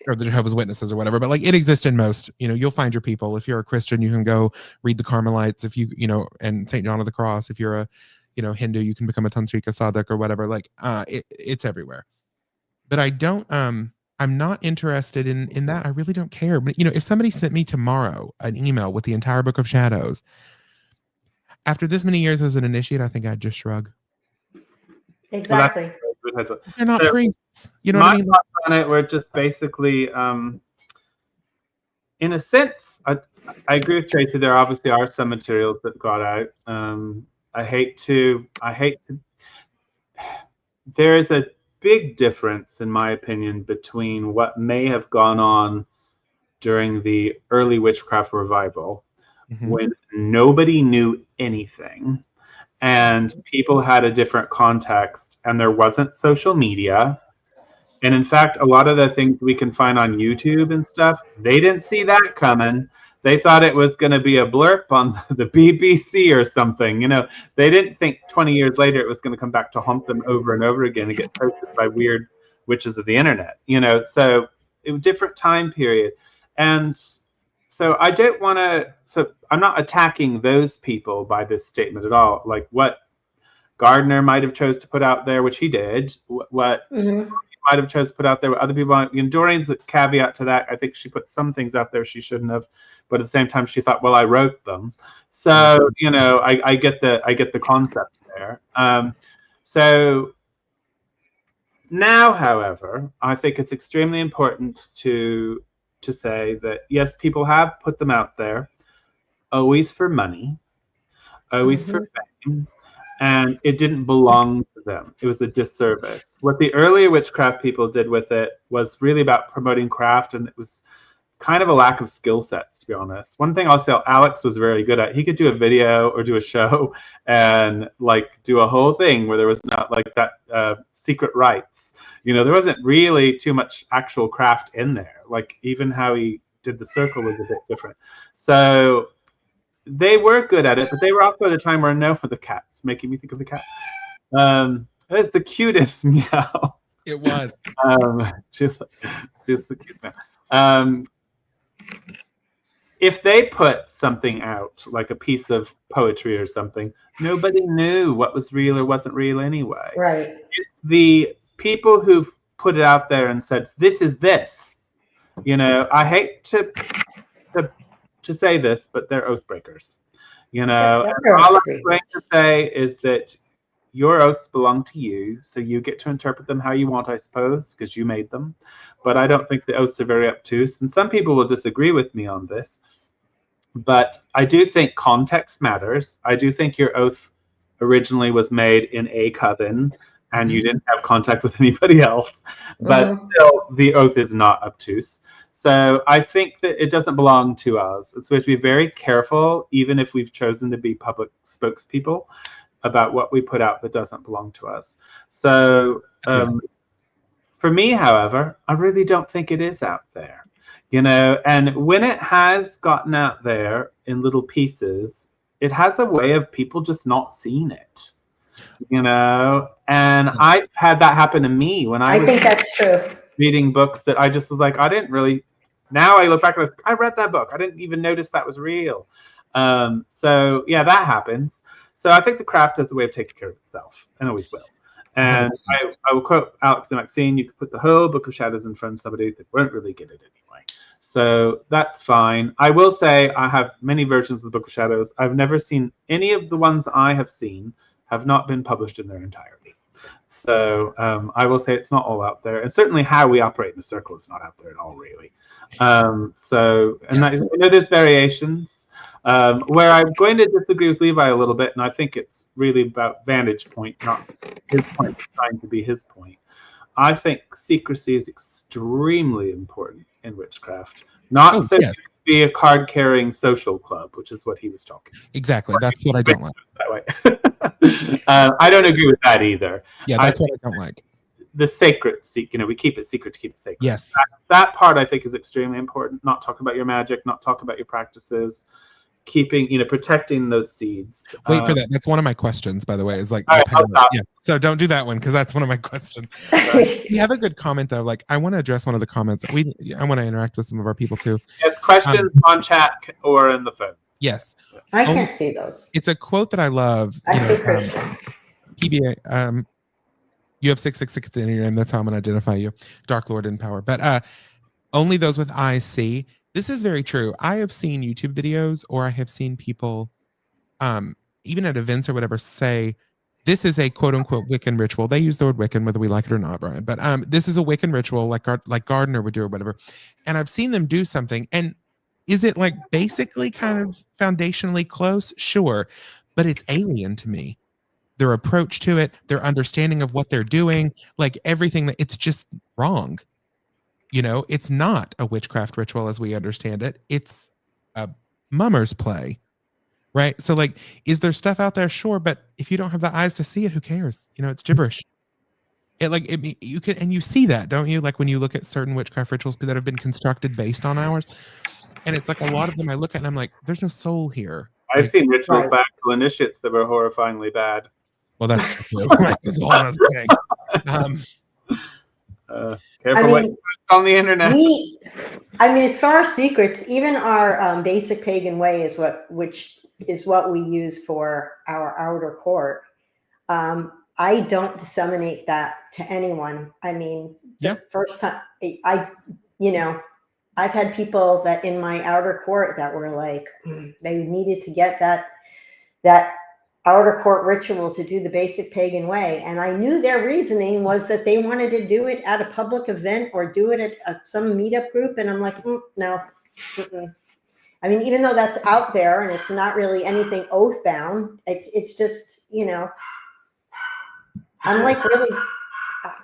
or the Jehovah's Witnesses or whatever, but it exists in most. You'll find your people. If you're a Christian, you can go read the Carmelites. If you and St. John of the Cross. If you're a Hindu, you can become a tantrika sadhak or whatever. Like it's everywhere. But I don't I'm not interested in that. I really don't care. But if somebody sent me tomorrow an email with the entire Book of Shadows, after this many years as an initiate, I think I'd just shrug. Exactly. They're not priests. You know what I mean? Thoughts on it were just basically, in a sense, I agree with Tracy. There obviously are some materials that got out. I hate to. There is a big difference, in my opinion, between what may have gone on during the early witchcraft revival, when nobody knew anything and people had a different context and there wasn't social media. And in fact, a lot of the things we can find on YouTube and stuff, they didn't see that coming. They thought it was going to be a blurb on the BBC or something. They didn't think 20 years later it was going to come back to haunt them over and over again and get posted by weird witches of the internet. So it was a different time period. And so I don't want to, so I'm not attacking those people by this statement at all. Like what Gardner might have chose to put out there, which he did, what might have chose to put out there, what other people, Doreen's a caveat to that. I think she put some things out there she shouldn't have, but at the same time she thought, well, I wrote them. So, I get the concept there. So now, however, I think it's extremely important to say that, yes, people have put them out there, always for money, always for fame, and it didn't belong to them. It was a disservice. What the earlier witchcraft people did with it was really about promoting craft, and it was kind of a lack of skill sets, to be honest. One thing I'll say Alex was very good at, he could do a video or do a show and do a whole thing where there was not that secret rites. There wasn't really too much actual craft in there. Even how he did the circle was a bit different. So they were good at it, but they were also at a time where no, for the cats, making me think of the cat. It was the cutest meow. It was. She's the cutest meow. If they put something out, like a piece of poetry or something, nobody knew what was real or wasn't real anyway. Right. It's the people who put it out there and said, this is this. I hate to say this, but they're oath breakers. And all I'm going to say is that your oaths belong to you, so you get to interpret them how you want, I suppose, because you made them. But I don't think the oaths are very obtuse, and some people will disagree with me on this. But I do think context matters. I do think your oath originally was made in a coven, and you didn't have contact with anybody else. But still, the oath is not obtuse. So I think that it doesn't belong to us. So we have to be very careful, even if we've chosen to be public spokespeople, about what we put out that doesn't belong to us. So for me, however, I really don't think it is out there. And when it has gotten out there in little pieces, it has a way of people just not seeing it. And I've had that happen to me when I think that's true. Reading books that I just was like, I didn't really. Now I look back and I read that book. I didn't even notice that was real. So yeah, that happens. So I think the craft has a way of taking care of itself, and always will. And I will quote Alex and Maxine: you could put the whole Book of Shadows in front of somebody that won't really get it anyway. So that's fine. I will say I have many versions of the Book of Shadows. I've never seen any of the ones I have seen have not been published in their entirety. So I will say it's not all out there, and certainly how we operate in the circle is not out there at all, really. It is variations. Where I'm going to disagree with Levi a little bit, and I think it's really about vantage point, not his point trying to be his point. I think secrecy is extremely important in witchcraft. Not to be a card-carrying social club, which is what he was talking about. Exactly. That's what I don't like. That way. I don't agree with that either. Yeah, that's what I don't like. The sacred, we keep it secret to keep it sacred. Yes. That part I think is extremely important. Not talking about your magic, not talking about your practices. Keeping, protecting those seeds. Wait for that. That's one of my questions, by the way. Is So don't do that one because that's one of my questions. You have a good comment though. I want to address one of the comments. I want to interact with some of our people too. Yes, questions on chat or in the phone. Yes. I Only- can't see those. It's a quote that I love. I see Christian. PBA, you have 666 in your name. That's how I'm going to identify you. Dark Lord in power. But only those with eyes see. This is very true. I have seen YouTube videos, or I have seen people, even at events or whatever, say, this is a quote unquote Wiccan ritual. They use the word Wiccan, whether we like it or not, Brian. But this is a Wiccan ritual, like Gardner would do or whatever. And I've seen them do something. And is it like basically kind of foundationally close? Sure. But it's alien to me. Their approach to it, their understanding of what they're doing, like everything, that it's just wrong. You know, it's not a witchcraft ritual as we understand it. It's a mummer's play. Right. So like, is there stuff out there? Sure. But if you don't have the eyes to see it, who cares? You know, it's gibberish. You can, and you see that, don't you? Like when you look at certain witchcraft rituals that have been constructed based on ours. And it's like a lot of them I look at and I'm like, there's no soul here. I've Like, seen rituals back to initiates that were horrifyingly bad. well, that's true. That's a whole other thing. Careful what you post on the internet. As far as secrets, even our basic pagan way is what we use for our outer court. I don't disseminate that to anyone. I mean, the first time I've had people that in my outer court that were like, they needed to get that outer court ritual to do the basic pagan way. And I knew their reasoning was that they wanted to do it at a public event or do it at some meetup group. And I'm like, no. I mean, even though that's out there and it's not really anything oath bound, it's just, I'm like, really,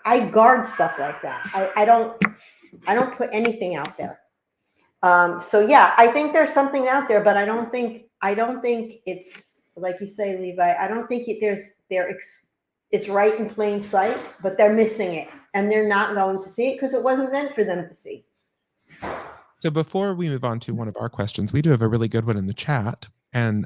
I guard stuff like that. I don't put anything out there. So yeah, I think there's something out there, but I don't think it's, like you say, Levi, I don't think it's right in plain sight, but they're missing it and they're not going to see it because it wasn't meant for them to see. So before we move on to one of our questions, we do have a really good one in the chat. And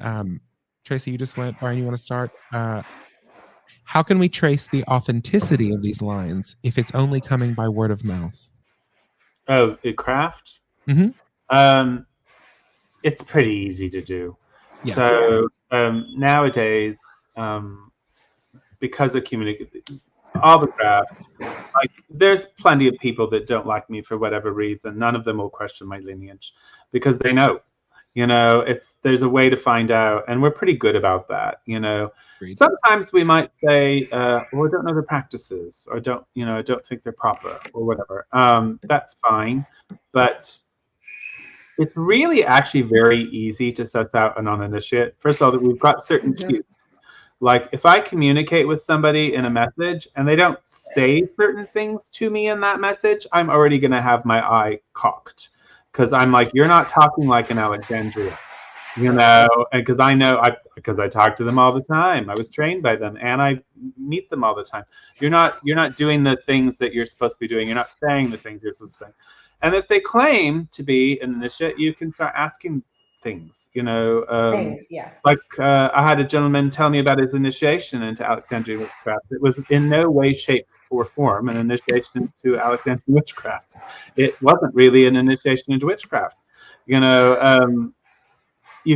Tracy, you just went. Brian, you want to start? How can we trace the authenticity of these lines if it's only coming by word of mouth? Oh, craft? Mm-hmm. It's pretty easy to do. Yeah. So nowadays, because of all the craft, like there's plenty of people that don't like me for whatever reason. None of them will question my lineage because they know, there's a way to find out, and we're pretty good about that. Agreed. Sometimes we might say, well, I don't know the practices, or don't think they're proper, or whatever. That's fine, but it's really actually very easy to suss out a non-initiate. First of all, that we've got certain cues. Like if I communicate with somebody in a message and they don't say certain things to me in that message, I'm already going to have my eye cocked because I'm like, you're not talking like an Alexandria, because because I talk to them all the time. I was trained by them and I meet them all the time. You're not doing the things that you're supposed to be doing. You're not saying the things you're supposed to say. And if they claim to be an initiate, you can start asking things, things, yeah. Like I had a gentleman tell me about his initiation into Alexandrian witchcraft. It was in no way, shape, or form an initiation into Alexandrian witchcraft. It wasn't really an initiation into witchcraft. You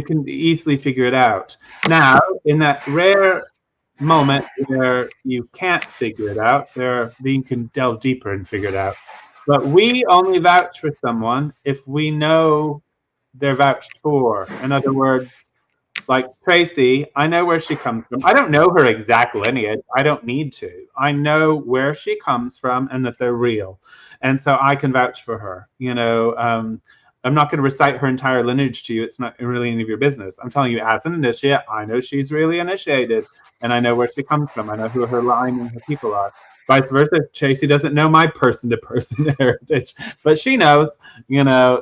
can easily figure it out. Now, in that rare moment where you can't figure it out, you can delve deeper and figure it out. But we only vouch for someone if we know they're vouched for. In other words, like Tracy, I know where she comes from. I don't know her exact lineage. I don't need to. I know where she comes from and that they're real. And so I can vouch for her. I'm not going to recite her entire lineage to you. It's not really any of your business. I'm telling you, as an initiate, I know she's really initiated and I know where she comes from. I know who her line and her people are. Vice versa, Tracy doesn't know my person-to-person heritage, but she knows,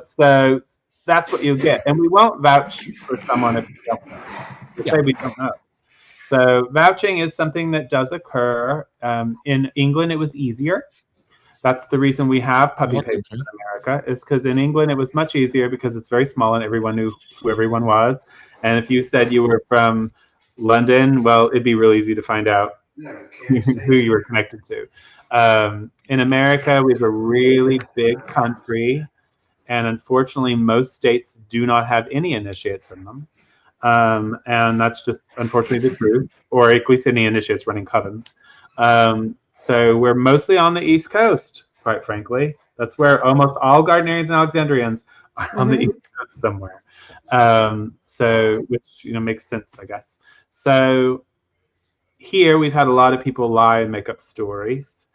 so that's what you get. And we won't vouch for someone if we don't know. We say we don't know. So vouching is something that does occur. In England, it was easier. That's the reason we have puppy papers in America, is because in England, it was much easier because it's very small and everyone knew who everyone was. And if you said you were from London, well, it'd be real easy to find out who you were connected to. In America, we have a really big country, and unfortunately, most states do not have any initiates in them. And that's just unfortunately the truth, or at least any initiates running covens. So we're mostly on the East Coast, quite frankly. That's where almost all Gardnerians and Alexandrians are on the East Coast somewhere. So which makes sense, I guess. So here we've had a lot of people lie and make up stories,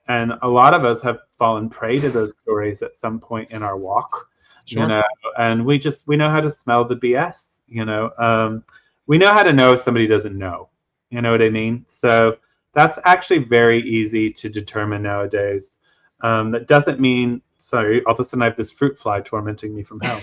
and a lot of us have fallen prey to those stories at some point in our walk. Sure. And we know how to smell the BS. We know how to know if somebody doesn't know. You know what I mean? So that's actually very easy to determine nowadays. That doesn't mean, sorry, all of a sudden I have this fruit fly tormenting me from hell.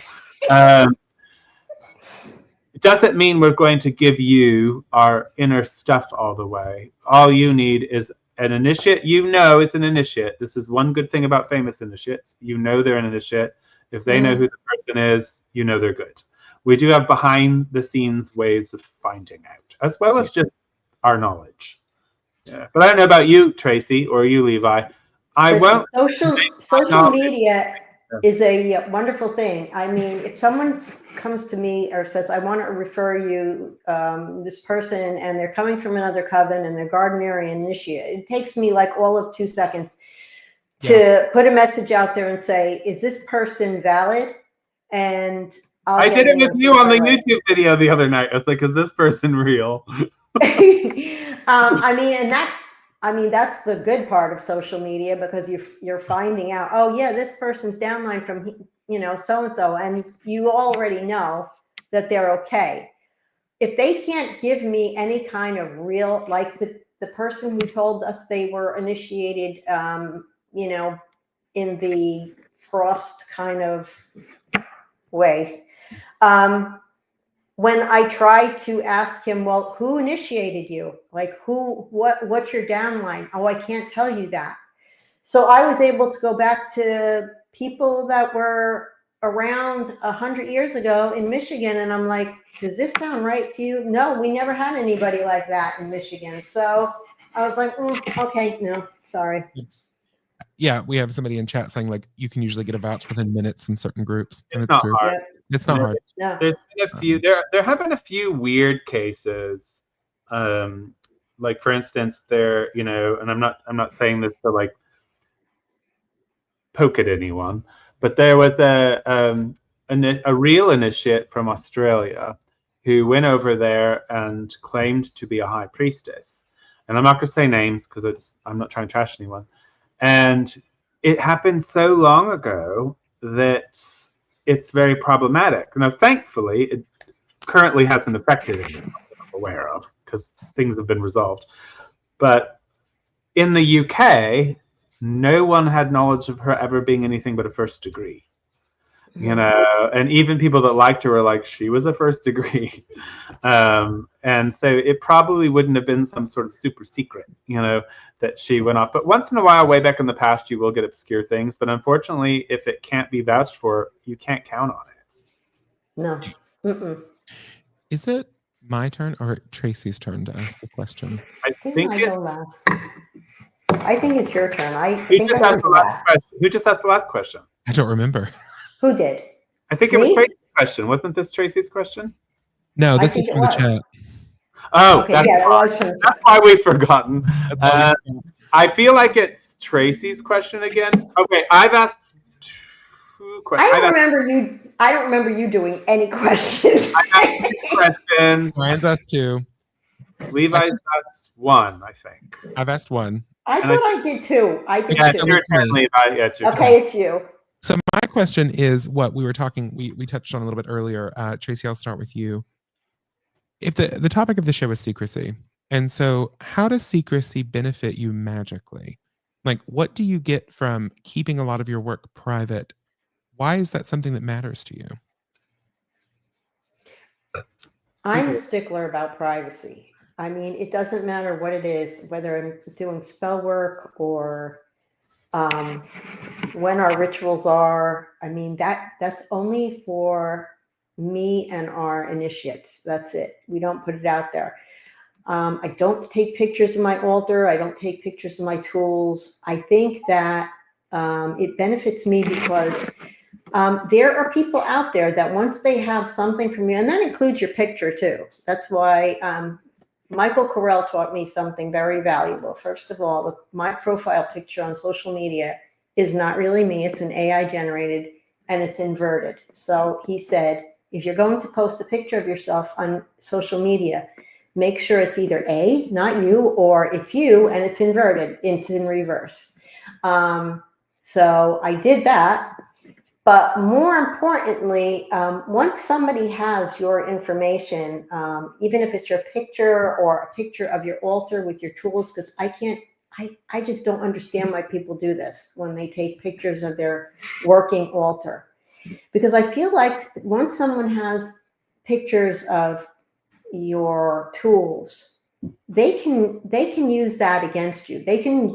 It doesn't mean we're going to give you our inner stuff all the way. All you need is an initiate. Is an initiate. This is one good thing about famous initiates. They're an initiate. If they know who the person is, they're good. We do have behind the scenes ways of finding out, as well as just our knowledge. Yeah. But I don't know about you, Tracy, or you, Levi. Social media is a wonderful thing. I mean, if someone comes to me or says, I want to refer you this person, and they're coming from another coven and they're Gardnerian initiate, it takes me like all of 2 seconds to put a message out there and say, is this person valid? And I did it with you on the YouTube video the other night. I was like, is this person real? I mean, that's the good part of social media, because you're finding out, oh yeah, this person's downline from so-and-so, and you already know that they're okay. If they can't give me any kind of real, like the person who told us they were initiated in the frost kind of way, when I tried to ask him, well, who initiated you? Like what's your downline? Oh, I can't tell you that. So I was able to go back to people that were around 100 years ago in Michigan. And I'm like, does this sound right to you? No, we never had anybody like that in Michigan. So I was like, okay, no, sorry. Yeah, we have somebody in chat saying like you can usually get a vouch within minutes in certain groups. And it's true. Hard. It's not hard. No. There's been a few. There have been a few weird cases. Like for instance, and I'm not saying this to like poke at anyone, but there was a real initiate from Australia who went over there and claimed to be a high priestess. And I'm not going to say names because I'm not trying to trash anyone. And it happened so long ago that it's very problematic. Now, thankfully, it currently hasn't affected anyone I'm aware of, because things have been resolved. But in the UK, no one had knowledge of her ever being anything but a first degree. And even people that liked her were like, she was a first degree. And so it probably wouldn't have been some sort of super secret, that she went off. But once in a while, way back in the past, you will get obscure things. But unfortunately, if it can't be vouched for, you can't count on it. No. Mm-mm. Is it my turn or Tracy's turn to ask the question? I think it's your turn. Who just asked the last question? I don't remember. Who did? I think it was Tracy's question. Wasn't this Tracy's question? No, this was from the chat. Oh, okay, that's why we've forgotten. I feel like it's Tracy's question again. Okay, I've asked 2 questions. I don't remember you doing any questions. I asked 2 questions. Ryan's asked 2. Levi's asked 1, I think. I've asked 1. I thought I did 2. I did 2. It's your turn, Levi. Yeah, it's your turn. Okay, it's you. So my question is what we were talking, we touched on a little bit earlier. Tracy, I'll start with you. If the topic of the show is secrecy, and so how does secrecy benefit you magically? Like, what do you get from keeping a lot of your work private? Why is that something that matters to you? I'm a stickler about privacy. I mean, it doesn't matter what it is, whether I'm doing spell work or when our rituals are. I mean, that's only for me and our initiates. That's it. We don't put it out there. I don't take pictures of my altar. I don't take pictures of my tools. I think that it benefits me because There are people out there that once they have something from you, and that includes your picture too. That's why Michael Correll taught me something very valuable. First of all, my profile picture on social media is not really me. It's an AI generated and it's inverted. So he said, if you're going to post a picture of yourself on social media, make sure it's either A, not you, or it's you and it's inverted, it's in reverse. So I did that. But more importantly, once somebody has your information, even if it's your picture or a picture of your altar with your tools, because I just don't understand why people do this when they take pictures of their working altar. Because I feel like once someone has pictures of your tools, they can use that against you. They can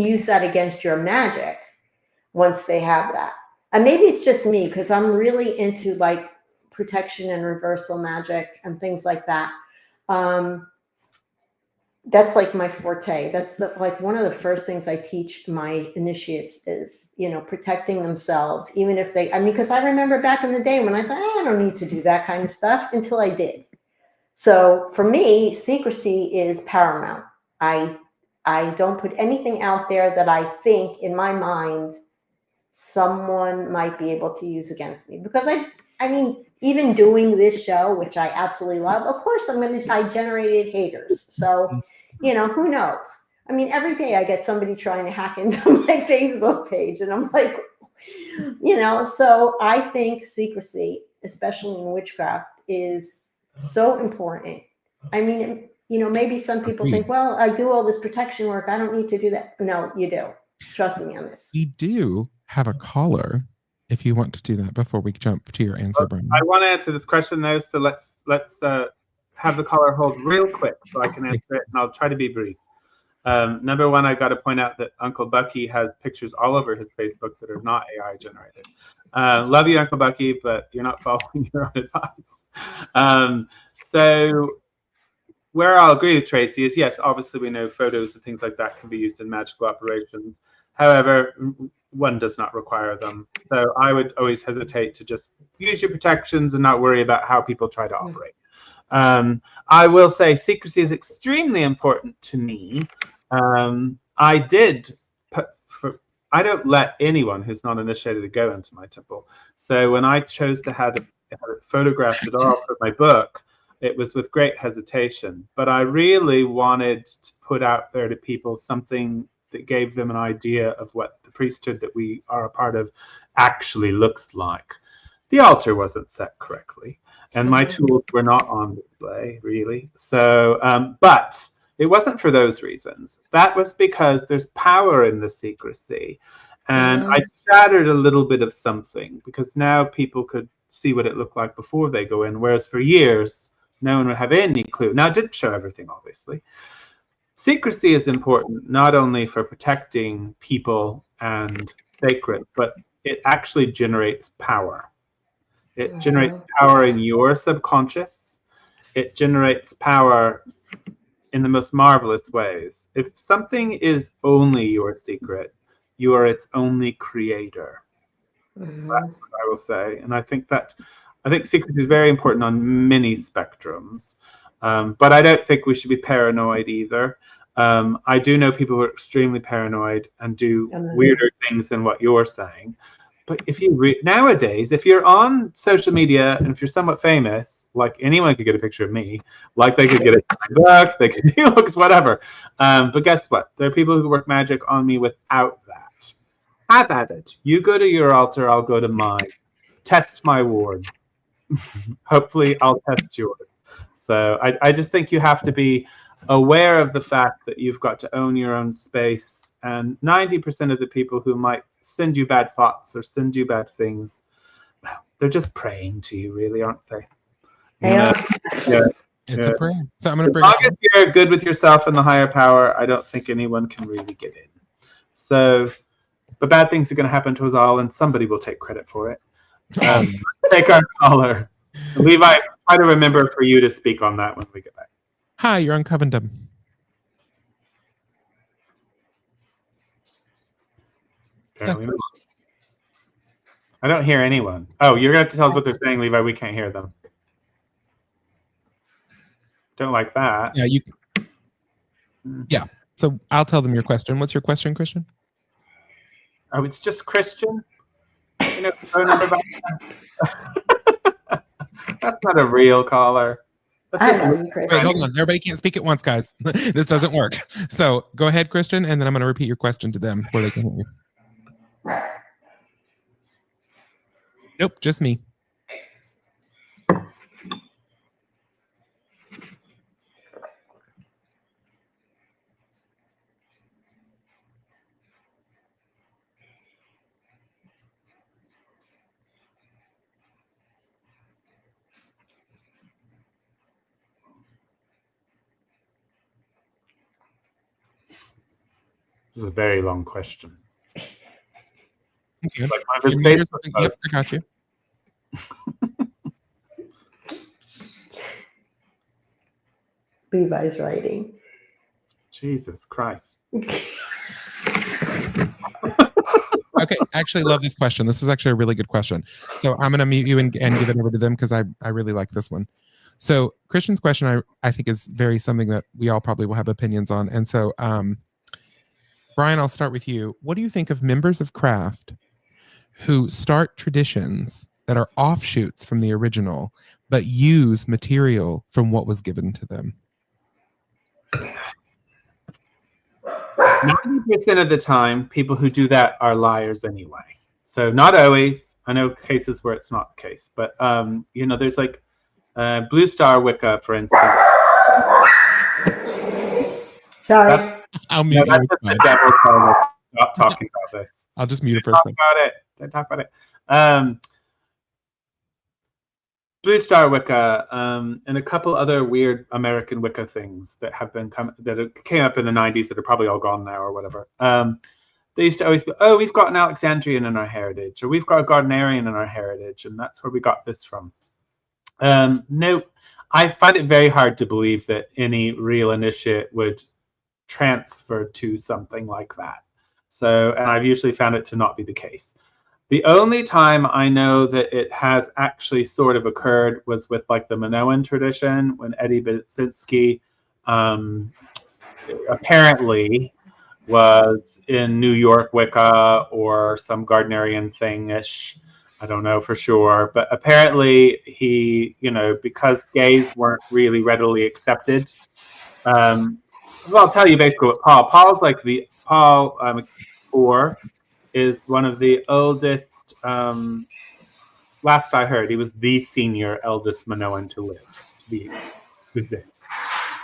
use that against your magic once they have that. And maybe it's just me because I'm really into like protection and reversal magic and things like that. That's like my forte. That's like one of the first things I teach my initiates is, protecting themselves, even if because I remember back in the day when I thought, I don't need to do that kind of stuff until I did. So for me, secrecy is paramount. I don't put anything out there that I think in my mind someone might be able to use against me, because even doing this show, which I absolutely love, of course I generated haters. So, who knows? Every day I get somebody trying to hack into my Facebook page and I'm like, so I think secrecy, especially in witchcraft, is so important. Maybe some people think, well, I do all this protection work, I don't need to do that. No, you do. Trust me on this. We do have a caller if you want to do that before we jump to your answer, Brian. I want to answer this question though, so let's have the caller hold real quick so I can answer it, and I'll try to be brief. Number one, I got to point out that Uncle Bucky has pictures all over his Facebook that are not AI generated. Love you, Uncle Bucky, but you're not following your own advice. So where I'll agree with Tracy is, yes, obviously we know photos and things like that can be used in magical operations. However, one does not require them. So I would always hesitate to just use your protections and not worry about how people try to operate. I will say secrecy is extremely important to me. I don't let anyone who's not initiated to go into my temple. So when I chose to have it photographed at all for my book, it was with great hesitation. But I really wanted to put out there to people something that gave them an idea of what the priesthood that we are a part of actually looks like. The altar wasn't set correctly, and my tools were not on display, really. So, but it wasn't for those reasons. That was because there's power in the secrecy. And I shattered a little bit of something, because now people could see what it looked like before they go in, whereas for years, no one would have any clue. Now, it didn't show everything, obviously. Secrecy is important not only for protecting people and sacred, but it actually generates power. It generates power in your subconscious. It generates power in the most marvelous ways. If something is only your secret, you are its only creator. So that's what I will say. And I think secrecy is very important on many spectrums. But I don't think we should be paranoid either. I do know people who are extremely paranoid and do weirder things than what you're saying. But if you nowadays, if you're on social media and if you're somewhat famous, like anyone could get a picture of me, like they could get a book, they could looks whatever. But guess what? There are people who work magic on me without that. Have at it. You go to your altar, I'll go to mine. Test my wards. Hopefully, I'll test yours. So I just think you have to be aware of the fact that you've got to own your own space. And 90% of the people who might send you bad thoughts or send you bad things, well, they're just praying to you, really, aren't they? Yeah. It's a prayer. So I'm going to bring. As long as you're good with yourself and the higher power, I don't think anyone can really get in. So, but bad things are going to happen to us all, and somebody will take credit for it. Take our caller. Levi, try to remember for you to speak on that when we get back. Hi, you're on Covendom. Apparently not. I don't hear anyone. Oh, you're going to have to tell us what they're saying, Levi. We can't hear them. Don't like that. Yeah, yeah. So I'll tell them your question. What's your question, Christian? Oh, it's just Christian? You know, phone number back. That's not a real caller. That's just Wait, hold on. Everybody can't speak at once, guys. This doesn't work. So go ahead, Christian, and then I'm going to repeat your question to them where they can hear you. Nope, just me. This is a very long question. Okay. Like Yep, I got you. Levi's writing. Jesus Christ. Okay, I actually love this question. This is actually a really good question. So I'm going to mute you and give it over to them because I really like this one. So Christian's question, I think, is very something that we all probably will have opinions on. And so, Brian, I'll start with you. What do you think of members of craft who start traditions that are offshoots from the original, but use material from what was given to them? 90% of the time, people who do that are liars anyway. So not always. I know cases where it's not the case, but you know, there's like Blue Star Wicca, for instance. Sorry. I'll mute that's you. just the devil telling us stop talking about this. I'll just mute it for a Talk second. about it. Don't talk about it. Blue Star Wicca, and a couple other weird American Wicca things that have been came up in the 90s that are probably all gone now or whatever. They used to always be, oh, we've got an Alexandrian in our heritage, or we've got a Gardnerian in our heritage, and that's where we got this from. No, I find it very hard to believe that any real initiate would transfer to something like that. So, and I've usually found it to not be the case. The only time I know that it has actually sort of occurred was with like the Minoan tradition, when Eddie Baczynski apparently was in New York Wicca or some Gardnerian thing-ish. I don't know for sure, but apparently he, you know, because gays weren't really readily accepted. Well, I'll tell you basically what Paul's like Paul Orr is one of the oldest, last I heard, he was the senior eldest Minoan to live, to exist.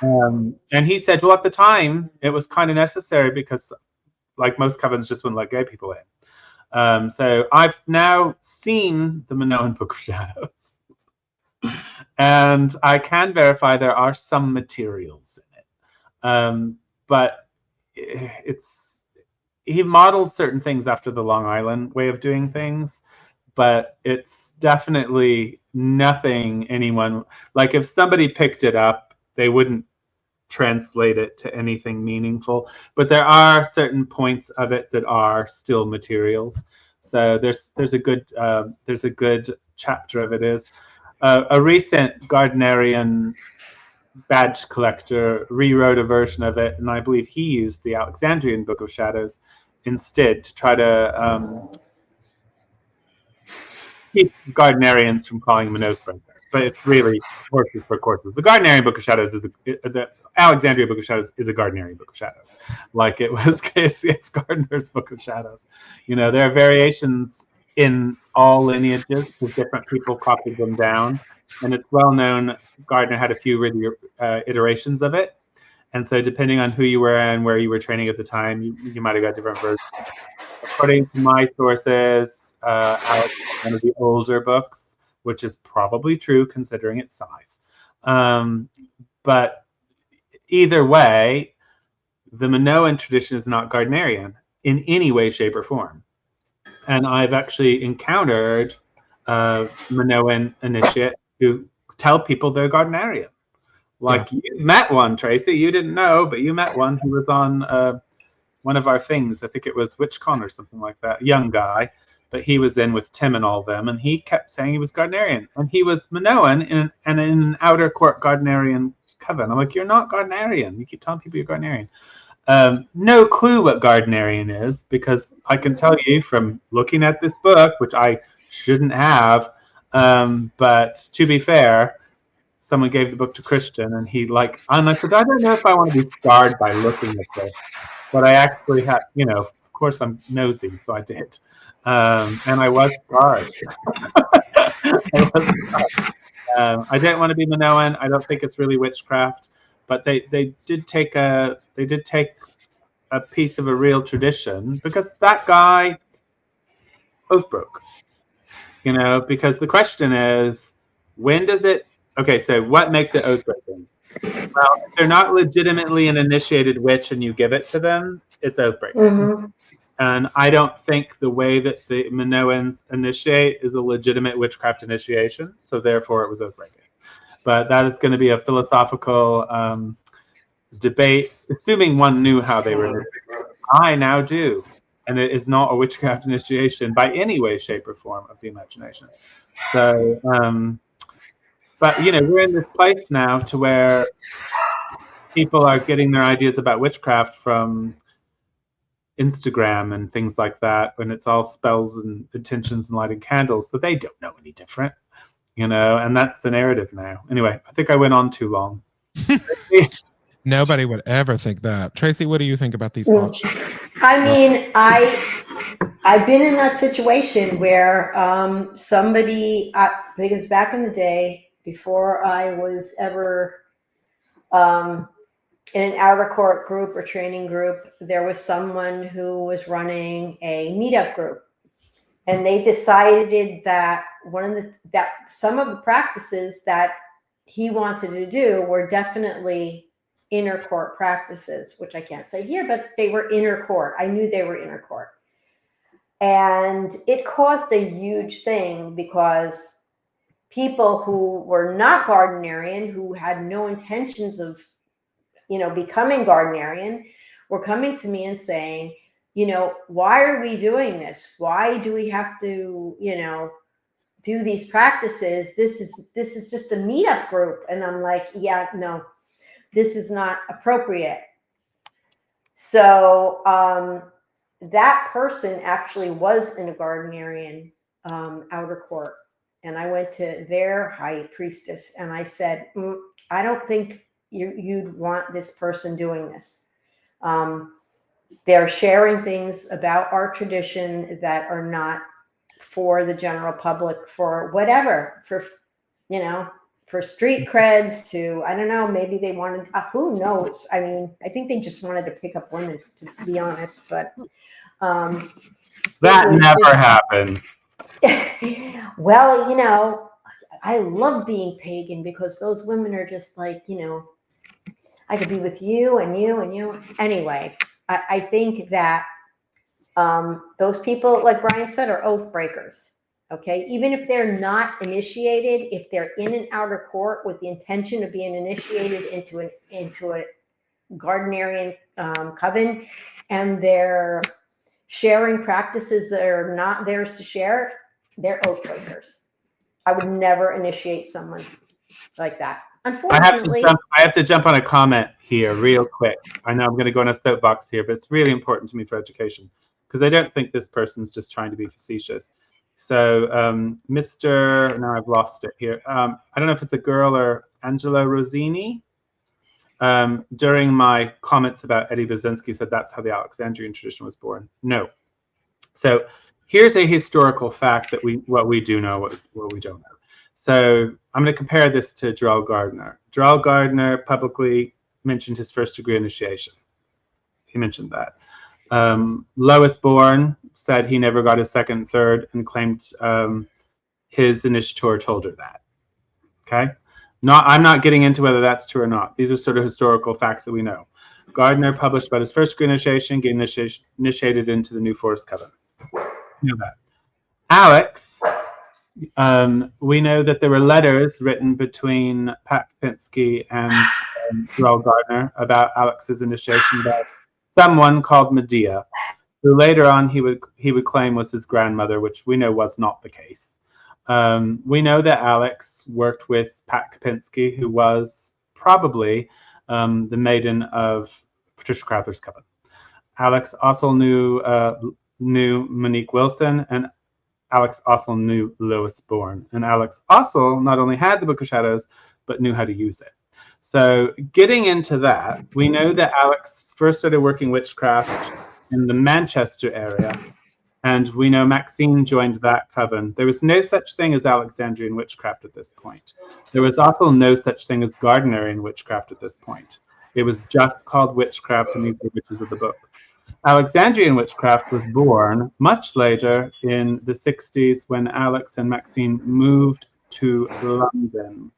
And he said, well, at the time, it was kind of necessary because, like most covens, just wouldn't let gay people in. So I've now seen the Minoan Book of Shadows, and I can verify there are some materials in it. But he modeled certain things after the Long Island way of doing things, but it's definitely nothing anyone, like if somebody picked it up, they wouldn't translate it to anything meaningful, but there are certain points of it that are still materials. So there's a good chapter of it is a recent Gardnerian badge collector rewrote a version of it, and I believe he used the Alexandrian Book of Shadows instead to try to keep Gardnerians from calling him an oathbreaker. But it's really horses for courses. The Gardnerian Book of Shadows the Alexandria Book of Shadows is a Gardnerian Book of Shadows. Like it's Gardner's Book of Shadows. You know, there are variations in all lineages because different people copied them down. And it's well known Gardner had a few iterations of it. And so depending on who you were and where you were training at the time, you might have got different versions. According to my sources, Alex is one of the older books, which is probably true considering its size. But either way, the Minoan tradition is not Gardnerian in any way, shape, or form. And I've actually encountered Minoan initiate who tell people they're Gardnerian. Like you met one, Tracy. You didn't know, but you met one who was on one of our things. I think it was WitchCon or something like that. Young guy. but he was in with Tim and all them, and he kept saying he was Gardnerian, and he was Minoan in an outer court Gardnerian coven. I'm like, you're not Gardnerian. You keep telling people you're Gardnerian. No clue what Gardnerian is, because I can tell you from looking at this book, which I shouldn't have, but to be fair, someone gave the book to Christian, and he and I said, I don't know if I want to be scarred by looking at this, but I actually had, of course I'm nosy, so I did. And I was scarred. I didn't want to be Minoan. I don't think it's really witchcraft, but they did take a piece of a real tradition, because that guy oath broke. Because the question is, when does it? Okay, so what makes it oath breaking? Well, if they're not legitimately an initiated witch and you give it to them, it's oath breaking. Mm-hmm. And I don't think the way that the Minoans initiate is a legitimate witchcraft initiation, so therefore it was oath breaking. But that is going to be a philosophical debate, assuming one knew how they were. I now do, and it is not a witchcraft initiation by any way, shape, or form of the imagination. So, but we're in this place now to where people are getting their ideas about witchcraft from Instagram and things like that, when it's all spells and intentions and lighting candles, so they don't know any different, and that's the narrative now. Anyway, I think I went on too long. Nobody would ever think that. Tracy, what do you think about these thoughts? I mean, I've been in that situation where somebody, because back in the day, before I was ever in an outer court group or training group, there was someone who was running a meetup group, and they decided that some of the practices that he wanted to do were definitely inner court practices, which I can't say here, but they were inner court. I knew they were inner court. And it caused a huge thing, because people who were not Gardnerian, who had no intentions of, becoming Gardnerian, were coming to me and saying, why are we doing this? Why do we have to, do these practices? This is just a meetup group. And I'm like, yeah, no, this is not appropriate. So that person actually was in a Gardnerian outer court. And I went to their high priestess and I said, I don't think you'd want this person doing this. They're sharing things about our tradition that are not for the general public, for whatever, for street creds, to, I don't know, maybe they wanted, who knows? I mean, I think they just wanted to pick up women, to be honest, but that never happens. Well, I love being pagan, because those women are just like, I could be with you and you and you. Anyway, I think that those people, like Brian said, are oath breakers. Okay, even if they're not initiated, if they're in an outer court with the intention of being initiated into a Gardnerian coven, and they're sharing practices that are not theirs to share, they're oath breakers. I would never initiate someone like that. Unfortunately, I have to jump on a comment here real quick. I know I'm going to go on a soapbox here, but it's really important to me for education, because I don't think this person's just trying to be facetious. So, now I've lost it here. I don't know if it's a girl or Angelo Rosini. During my comments about Eddie Bazinski, said that's how the Alexandrian tradition was born. No. So here's a historical fact that what we do know, what we don't know. So I'm going to compare this to Gerald Gardner. Gerald Gardner publicly mentioned his first degree initiation. He mentioned that. Lois Bourne said he never got his second and third, and claimed his initiator told her that. Okay? I'm not getting into whether that's true or not. These are sort of historical facts that we know. Gardner published about his first degree initiation, getting initiated into the New Forest Coven. You know that. Alex, we know that there were letters written between Pat Kapinski and Gerald Gardner about Alex's initiation, about someone called Medea. who later on he would claim was his grandmother, which we know was not the case. We know that Alex worked with Pat Kopinski, who was probably the maiden of Patricia Crowther's coven. Alex also knew Monique Wilson, and Alex also knew Lois Bourne. And Alex also not only had the Book of Shadows, but knew how to use it. So getting into that, we know that Alex first started working witchcraft in the Manchester area, and we know Maxine joined that coven. There was no such thing as Alexandrian witchcraft at this point. There was also no such thing as Gardnerian witchcraft at this point. It was just called witchcraft, and these were witches of the book. Alexandrian witchcraft was born much later in the 60s when Alex and Maxine moved to London.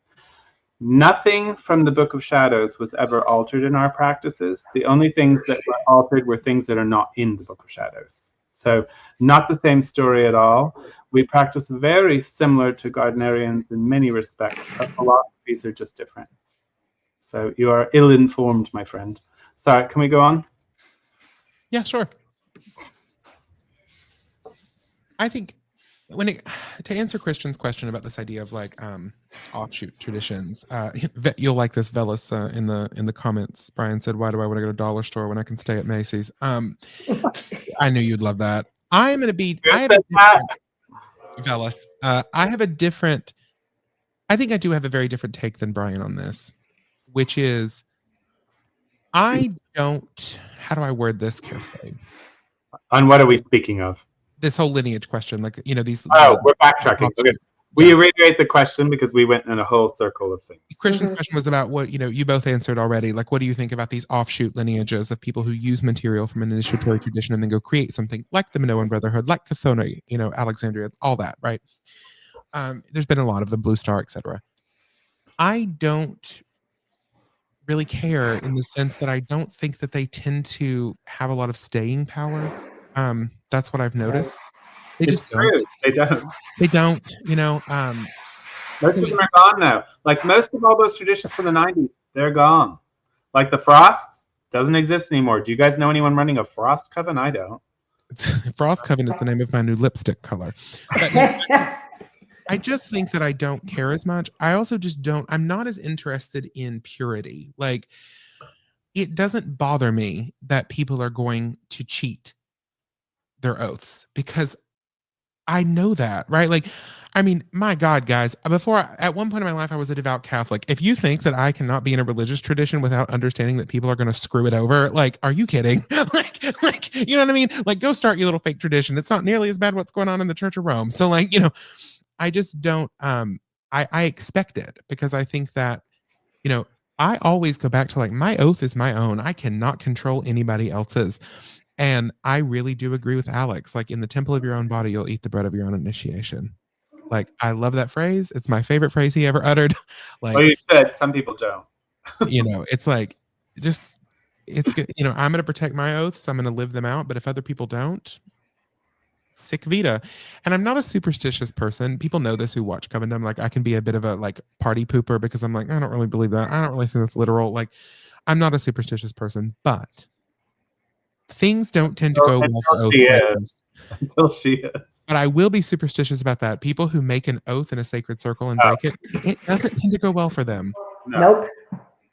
Nothing from the Book of Shadows was ever altered in our practices. The only things that were altered were things that are not in the Book of Shadows. So not the same story at all. We practice very similar to Gardnerians in many respects, but philosophies are just different. So you are ill-informed, my friend. Sorry, can we go on? Yeah, sure. I think to answer Christian's question about this idea of like offshoot traditions, you'll like this, Velas, in the comments. Brian said, "Why do I want to go to a dollar store when I can stay at Macy's?" I knew you'd love that. I'm going to be. Velas. I have a different. I think I do have a very different take than Brian on this, which is, I don't. How do I word this carefully? On what are we speaking of? This whole lineage question, like, you know, these. We're backtracking. Okay. Will you reiterate the question, because we went in a whole circle of things? Christian's question was about what, you both answered already. Like, what do you think about these offshoot lineages of people who use material from an initiatory tradition and then go create something like the Minoan Brotherhood, like Chthoni, Alexandria, all that, right? There's been a lot of them, Blue Star, etc. I don't really care in the sense that I don't think that they tend to have a lot of staying power. That's what I've noticed. They just don't. They don't. They don't, Most of them are gone now. Like most of all those traditions from the 90s, they're gone. Like the Frosts doesn't exist anymore. Do you guys know anyone running a Frost coven? I don't. Frost coven is the name of my new lipstick color. But I just think that I don't care as much. I also just don't. I'm not as interested in purity. Like, it doesn't bother me that people are going to cheat their oaths, because I know that, right? Like, I mean, my God, guys, at one point in my life, I was a devout Catholic. If you think that I cannot be in a religious tradition without understanding that people are going to screw it over, like, are you kidding? like, you know what I mean? Like, go start your little fake tradition. It's not nearly as bad what's going on in the Church of Rome. So, like, I just don't, I expect it, because I think that, I always go back to, like, my oath is my own. I cannot control anybody else's. And I really do agree with Alex. Like, in the temple of your own body, you'll eat the bread of your own initiation. Like, I love that phrase. It's my favorite phrase he ever uttered. Like, well, you said some people don't. It's like, it's good. I'm going to protect my oaths. I'm going to live them out. But if other people don't, sic vita. And I'm not a superstitious person. People know this who watch Covendom. Like, I can be a bit of a like party pooper, because I'm like, I don't really believe that. I don't really think that's literal. Like, I'm not a superstitious person, but things don't tend to go well for oath breakers. Until she is. But I will be superstitious about that. People who make an oath in a sacred circle and break it doesn't tend to go well for them. No. Nope.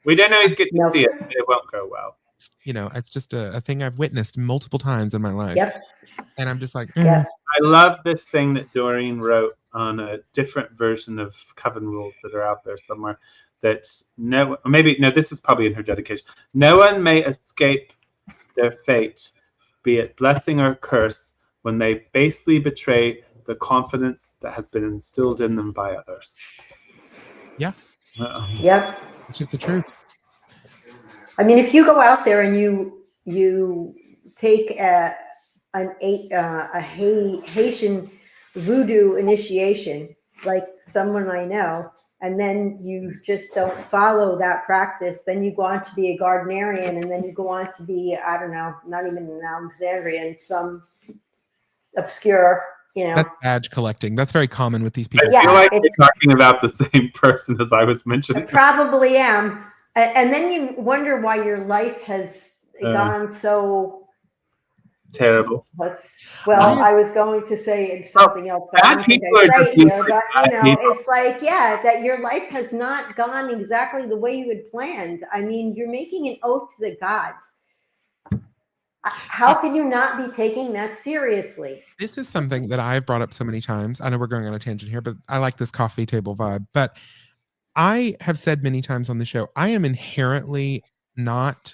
We don't always get to see it. It won't go well. It's just a thing I've witnessed multiple times in my life. Yep. And I'm just like, Yep. I love this thing that Doreen wrote on a different version of Coven rules that are out there somewhere. That this is probably in her dedication. No one may escape their fate, be it blessing or curse, when they basely betray the confidence that has been instilled in them by others. Yeah. Yep. Which is the truth. I mean, if you go out there and you take a Haitian voodoo initiation, like someone I know, and then you just don't follow that practice, then you go on to be a Gardnerian, and then you go on to be, I don't know, not even an Alexandrian, some obscure, That's badge collecting. That's very common with these people. I feel like you're talking about the same person as I was mentioning. I probably am. And then you wonder why your life has gone so Terrible. Well, I was going to say something else, but I don't think people I are say just it here. But bad people. it's like, yeah, that your life has not gone exactly the way you had planned. I mean, you're making an oath to the gods. How can you not be taking that seriously? This is something that I've brought up so many times. I know we're going on a tangent here, but I like this coffee table vibe. But I have said many times on the show, I am inherently not,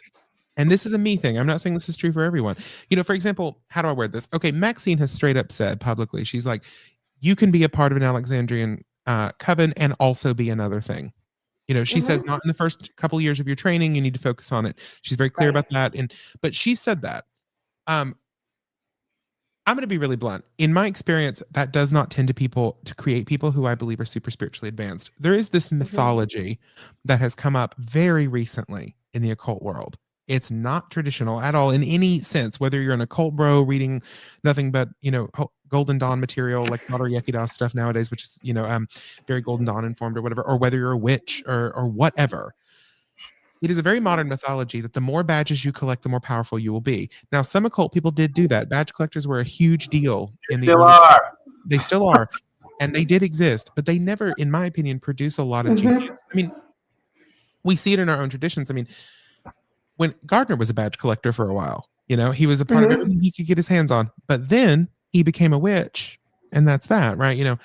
and this is a me thing. I'm not saying this is true for everyone. You know, for example, how do I word this? Okay, Maxine has straight up said publicly, she's like, you can be a part of an Alexandrian coven and also be another thing. You know, she says not in the first couple of years of your training, you need to focus on it. She's very clear about that. But she said that. I'm going to be really blunt. In my experience, that does not tend to create people who I believe are super spiritually advanced. There is this mythology that has come up very recently in the occult world. It's not traditional at all in any sense, whether you're an occult bro reading nothing but, you know, Golden Dawn material like Father Yekidas stuff nowadays, which is, you know, very Golden Dawn informed or whatever, or whether you're a witch or whatever. It is a very modern mythology that the more badges you collect, the more powerful you will be. Now, some occult people did do that. Badge collectors were a huge deal in the early days. They still are. And they did exist, but they never, in my opinion, produce a lot of genius. I mean, we see it in our own traditions. I mean, when Gardner was a badge collector for a while, you know, he was a part of everything he could get his hands on. But then he became a witch, and that's that, right? You know,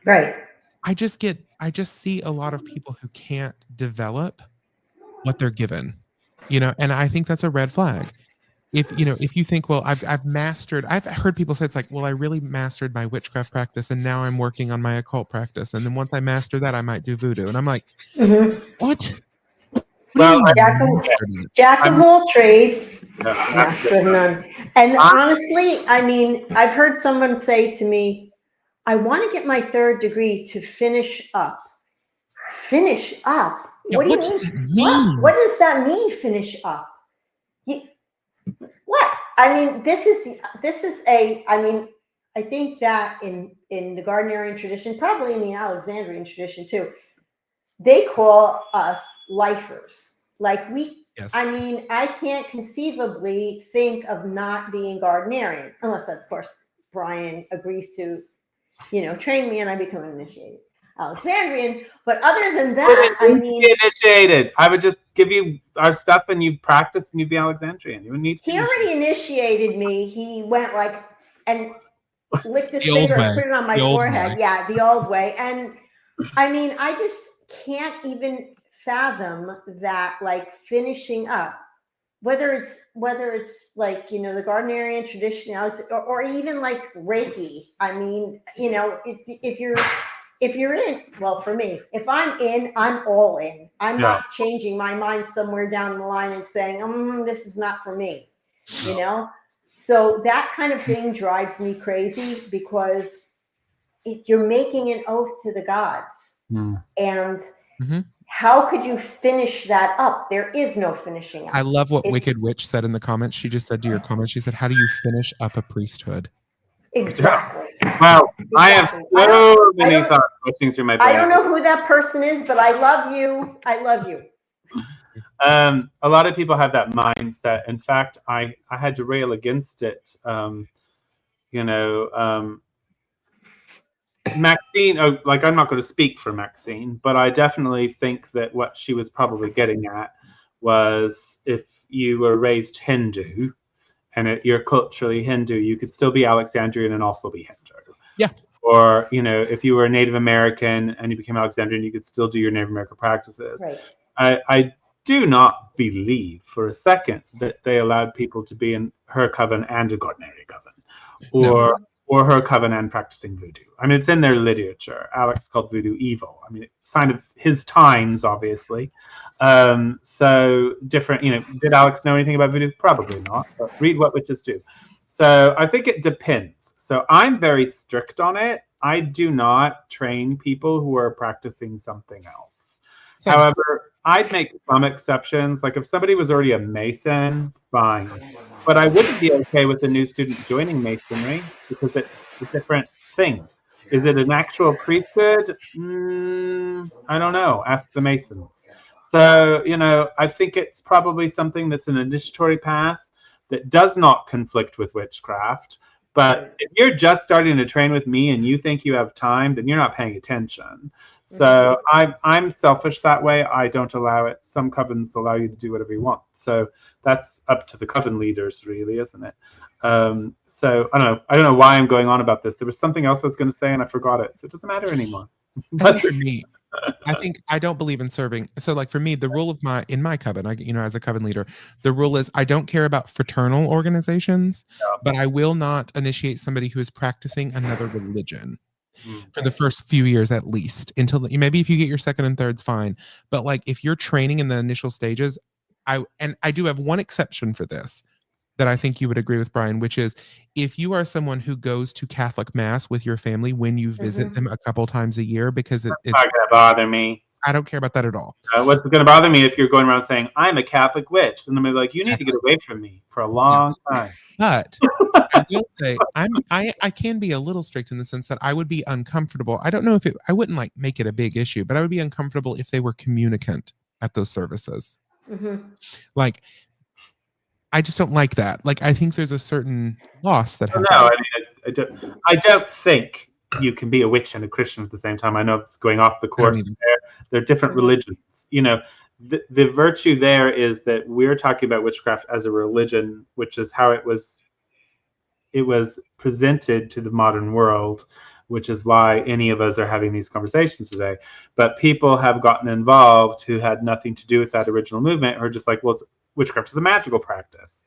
Right. I just see a lot of people who can't develop what they're given, you know, and I think that's a red flag. If you think, well, I've heard people say it's like, well, I really mastered my witchcraft practice and now I'm working on my occult practice, and then once I master that, I might do voodoo. And I'm like, what? Well, Jack of all trades, master of none. And honestly, I mean, I've heard someone say to me, I want to get my 3rd degree to finish up. Finish up? Yeah, what do you mean? What does that mean, finish up? What? I mean, this is I think that in the Gardnerian tradition, probably in the Alexandrian tradition too, they call us lifers. Like I mean, I can't conceivably think of not being Gardnerian, unless, of course, Brian agrees to, you know, train me and I become an initiated Alexandrian. But other than that, I mean, initiated. I would just give you our stuff and you practice and you'd be Alexandrian. You wouldn't need to. He already initiated me. He went like and licked his finger and put it on my forehead. Yeah, the old way. And I mean, I just can't even fathom that, like, finishing up, whether it's like, you know, the Gardnerian tradition, or even like Reiki. I mean, you know, if you're in, well, for me, if I'm in, I'm all in. I'm not changing my mind somewhere down the line and saying, this is not for me, you know? So that kind of thing drives me crazy, because you're making an oath to the gods. And how could you finish that up? There is no finishing up. I love what Wicked Witch said in the comments. She just said to your comments, she said, how do you finish up a priesthood? Exactly. Well, I have so many thoughts rushing through my brain. I don't know who that person is, but I love you. I love you. A lot of people have that mindset. In fact, I had to rail against it. Maxine, like, I'm not going to speak for Maxine, but I definitely think that what she was probably getting at was, if you were raised Hindu and you're culturally Hindu, you could still be Alexandrian and also be Hindu. Yeah. Or, you know, if you were Native American and you became Alexandrian, you could still do your Native American practices. Right. I do not believe for a second that they allowed people to be in her coven and a Gardnerian coven, or her coven and practicing voodoo. I mean, it's in their literature. Alex called voodoo evil. I mean, it's sign of his times, obviously. So different, you know, did Alex know anything about voodoo? Probably not, but read what witches do. So I think it depends. So I'm very strict on it. I do not train people who are practicing something else. However, I'd make some exceptions. Like if somebody was already a Mason, fine. But I wouldn't be okay with a new student joining Masonry, because it's a different thing. Is it an actual priesthood? I don't know. Ask the Masons. So, you know, I think it's probably something that's an initiatory path. that does not conflict with witchcraft. But if you're just starting to train with me and you think you have time, then you're not paying attention. So I'm selfish that way. I don't allow it. Some covens allow you to do whatever you want. So that's up to the coven leaders, really, isn't it? So I don't know why I'm going on about this. There was something else I was going to say and I forgot it. So it doesn't matter anymore. I think for me, I think I don't believe in serving. So like for me, the rule of in my coven, as a coven leader, the rule is I don't care about fraternal organizations, but I will not initiate somebody who is practicing another religion for the first few years at least, until maybe if you get your second and thirds, fine. But like if you're training in the initial stages, I do have one exception for this that I think you would agree with, Brian, which is if you are someone who goes to Catholic Mass with your family when you visit them a couple times a year, because it's not going to bother me. I don't care about that at all. What's going to bother me if you're going around saying, I'm a Catholic witch? And I'm going to be like, you need to get away from me for a long time. But I will say I can be a little strict in the sense that I would be uncomfortable. I don't know if I wouldn't like make it a big issue, but I would be uncomfortable if they were communicant at those services. Like, I just don't like that. Like, I think there's a certain loss that happens. No, I don't think you can be a witch and a Christian at the same time. I know it's going off the course. They're different religions. The virtue there is that we're talking about witchcraft as a religion, which is how it was presented to the modern world, which is why any of us are having these conversations today. But people have gotten involved who had nothing to do with that original movement, or just like, well, witchcraft is a magical practice,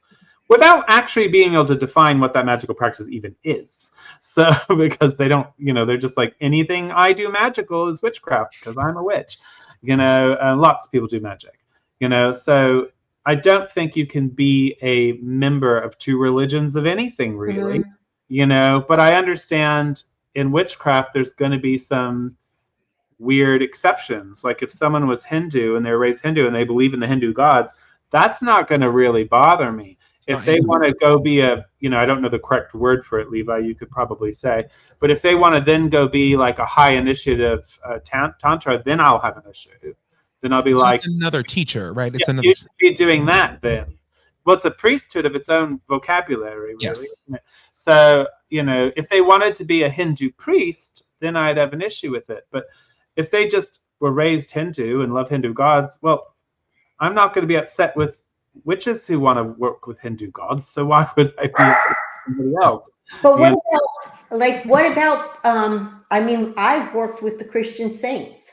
without actually being able to define what that magical practice even is. So because they don't, they're just like, anything I do magical is witchcraft because I'm a witch. Lots of people do magic. So I don't think you can be a member of two religions of anything, really. But I understand in witchcraft there's going to be some weird exceptions. Like if someone was Hindu and they're raised Hindu and they believe in the Hindu gods, that's not going to really bother me. If they want to go be I don't know the correct word for it, Levi, you could probably say, but if they want to then go be like a high initiative tantra, then I'll have an issue. Then I'll be like, it's another teacher, right? It's another. You should be doing that then. Well, it's a priesthood of its own vocabulary, really. Yes. Isn't it? So, if they wanted to be a Hindu priest, then I'd have an issue with it. But if they just were raised Hindu and love Hindu gods, well, I'm not going to be upset with witches who want to work with Hindu gods. So why would I be upset with somebody else? But what about, I've worked with the Christian saints.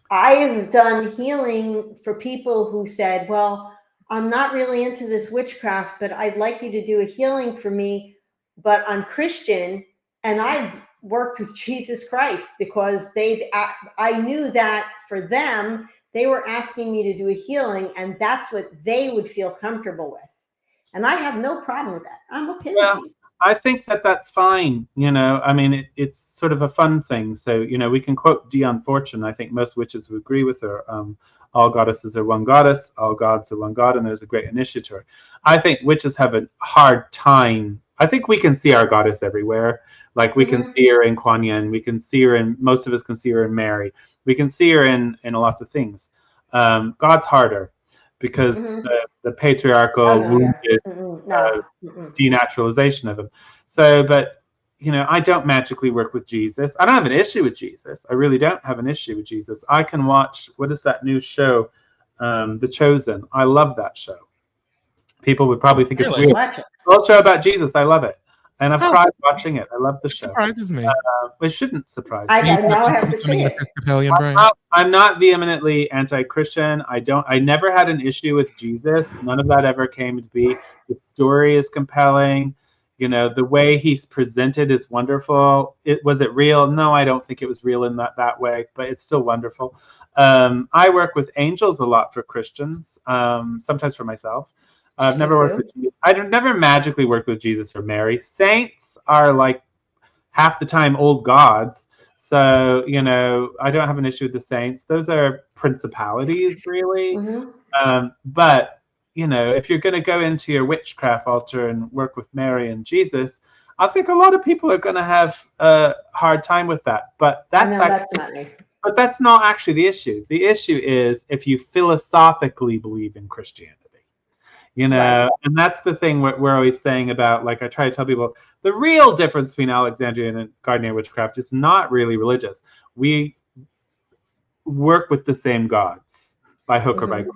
I've done healing for people who said, well, I'm not really into this witchcraft, but I'd like you to do a healing for me, but I'm Christian, and I've worked with Jesus Christ because I knew that for them, they were asking me to do a healing, and that's what they would feel comfortable with. And I have no problem with that. I'm okay with it. I think that's fine. It's sort of a fun thing. So, we can quote Dion Fortune. I think most witches would agree with her. All goddesses are one goddess, all gods are one god, and there's a great initiator. I think witches have a hard time. I think we can see our goddess everywhere. Like we can see her in Kuan Yin. We can see her in, most of us can see her in Mary. We can see her in lots of things. God's harder because the patriarchal wounded denaturalization of him. So, but, I don't magically work with Jesus. I don't have an issue with Jesus. I really don't have an issue with Jesus. I can watch, what is that new show? The Chosen. I love that show. People would probably think it's weird. Old show about Jesus. I love it. And I've cried watching it. I love the show. Surprises me. It shouldn't surprise me. Now I have to see it. I'm not vehemently anti-Christian. I never had an issue with Jesus. None of that ever came to be. The story is compelling. The way he's presented is wonderful. Was it real? No, I don't think it was real in that way, but it's still wonderful. I work with angels a lot for Christians, sometimes for myself. I've never worked with Jesus. I've never magically worked with Jesus or Mary. Saints are like half the time old gods. So, I don't have an issue with the saints. Those are principalities, really. But, if you're going to go into your witchcraft altar and work with Mary and Jesus, I think a lot of people are going to have a hard time with that. But that's not actually the issue. The issue is if you philosophically believe in Christianity. you know. And that's the thing we're always saying about, like, I try to tell people, the real difference between Alexandrian and Gardnerian witchcraft is not really religious. We work with the same gods by hook or by crook.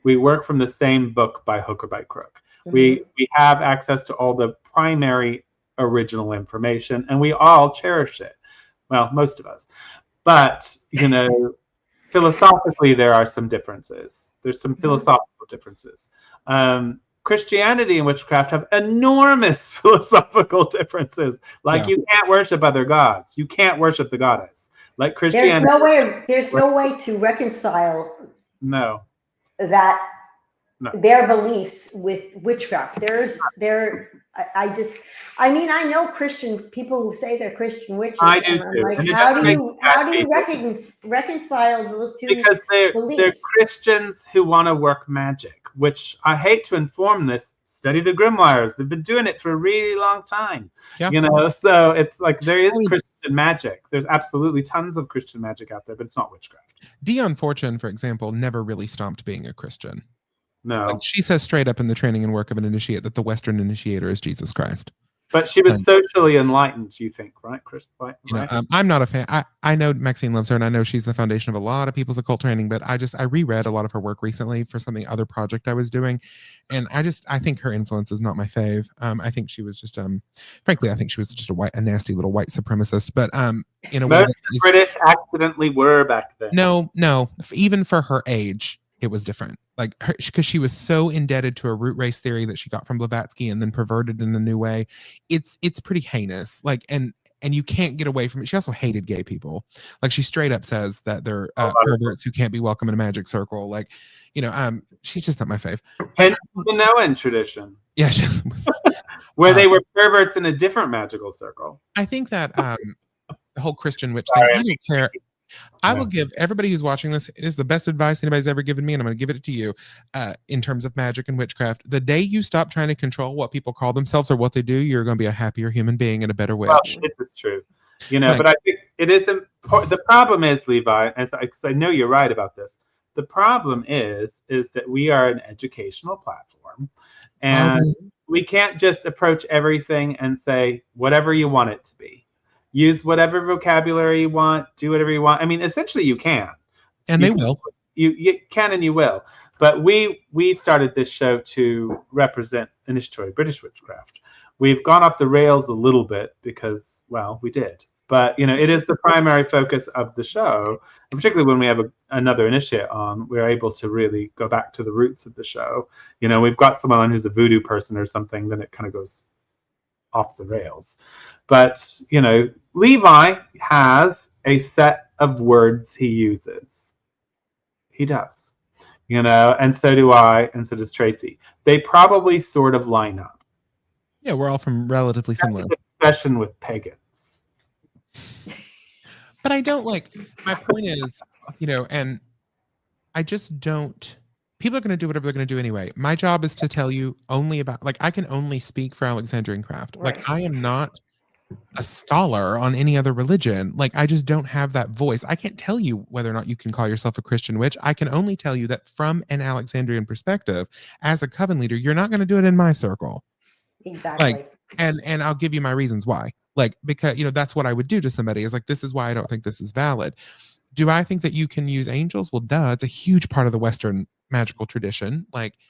We work from the same book by hook or by crook. We have access to all the primary original information, and we all cherish it. Well, most of us. But, you know, philosophically, there are some differences. There's some philosophical differences. Christianity and witchcraft have enormous philosophical differences. Like, you can't worship other gods. You can't worship the goddess. Like Christianity. There's no way to reconcile that their beliefs with witchcraft. I mean, I know Christian people who say they're Christian witches. I do too. I'm like, how do you reconcile those two? Because they're Christians who want to work magic, which I hate to inform this. Study the grimoires. They've been doing it for a really long time. Yeah. You know, so it's like there is Christian magic. There's absolutely tons of Christian magic out there, but it's not witchcraft. Dion Fortune, for example, never really stopped being a Christian. No. Like, she says straight up in the training and work of an initiate that the Western initiator is Jesus Christ. But she was socially enlightened, you think, right, Chris? Right? You know, I'm not a fan. I know Maxine loves her, and I know she's the foundation of a lot of people's occult training, but I reread a lot of her work recently for other project I was doing, and I think her influence is not my fave. I think she was just frankly, I think she was just a nasty little white supremacist. But in a way, most British accidentally were back then. No, even for her age, it was different. Like, because she was so indebted to a root race theory that she got from Blavatsky and then perverted in a new way. It's pretty heinous. Like, and you can't get away from it. She also hated gay people. Like, she straight up says that they're perverts who can't be welcome in a magic circle. Like, you know, she's just not my fave. And the Minoan tradition. Yeah, where they were perverts in a different magical circle. I think that the whole Christian witch thing, I don't care. I will give everybody who's watching this, it is the best advice anybody's ever given me, and I'm going to give it to you in terms of magic and witchcraft. The day you stop trying to control what people call themselves or what they do, you're going to be a happier human being and a better witch. Well, this is true. You know, but I think it is important. The problem is, Levi, because I know you're right about this, the problem is that we are an educational platform, and we can't just approach everything and say whatever you want it to be. Use whatever vocabulary you want, do whatever you want. I mean, essentially you can. And they will. You can and you will. But we started this show to represent initiatory British witchcraft. We've gone off the rails a little bit because, well, we did. But, you know, it is the primary focus of the show. And particularly when we have another initiate on, we're able to really go back to the roots of the show. You know, we've got someone who's a voodoo person or something, then it kind of goes off the rails. But, you know, Levi has a set of words he uses. He does. You know, and so do I, and so does Tracy. They probably sort of line up. Yeah, we're all from relatively similar. Obsession with pagans. But I don't my point is, you know, and I just don't. People are going to do whatever they're going to do anyway. My job is to tell you only about, I can only speak for Alexandrian craft. Right. Like, I am not a scholar on any other religion. Like, I just don't have that voice. I can't tell you whether or not you can call yourself a Christian witch. I can only tell you that from an Alexandrian perspective, as a coven leader, you're not going to do it in my circle. Exactly. And I'll give you my reasons why. Because, you know, that's what I would do to somebody, is this is why I don't think this is valid. Do I think that you can use angels? Well, duh, it's a huge part of the Western magical tradition.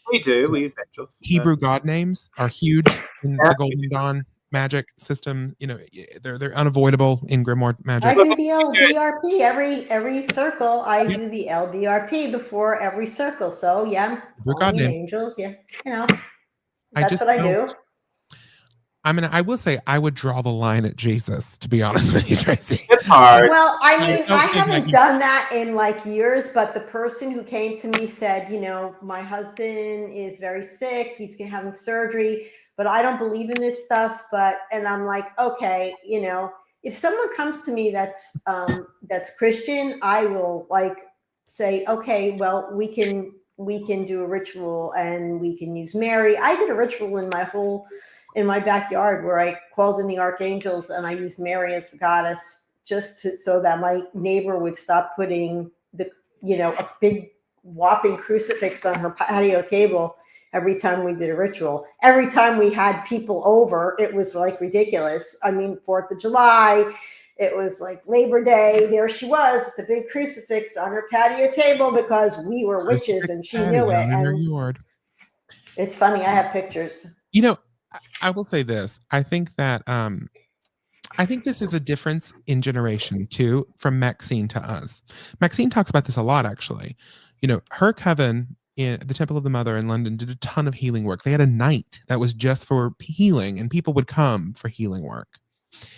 We do. We use angels. Hebrew god names are huge in the Golden Dawn magic system. You know, they're unavoidable in grimoire magic. I do the LBRP every circle. I do the LBRP before every circle. So yeah, god names. Angels. Yeah, you know, that's what I do. I will say I would draw the line at Jesus, to be honest with you, Tracy. It's hard. Well, I mean, I haven't done that in years, but the person who came to me said, you know, my husband is very sick. He's having surgery, but I don't believe in this stuff. And I'm like, okay, you know, if someone comes to me that's Christian, I will say, okay, well, we can do a ritual and we can use Mary. I did a ritual in my backyard where I called in the archangels and I used Mary as the goddess so that my neighbor would stop putting a big whopping crucifix on her patio table. every time we did a ritual. Every time we had people over, it was like ridiculous. I mean, 4th of July, it was like Labor Day. There she was, the big crucifix on her patio table because we were witches and she knew it. And it's funny, I have pictures. You know, I will say this. I think that I think this is a difference in generation too, from Maxine to us. Maxine talks about this a lot, actually. You know, her coven in the Temple of the Mother in London did a ton of healing work. They had a night that was just for healing, and people would come for healing work.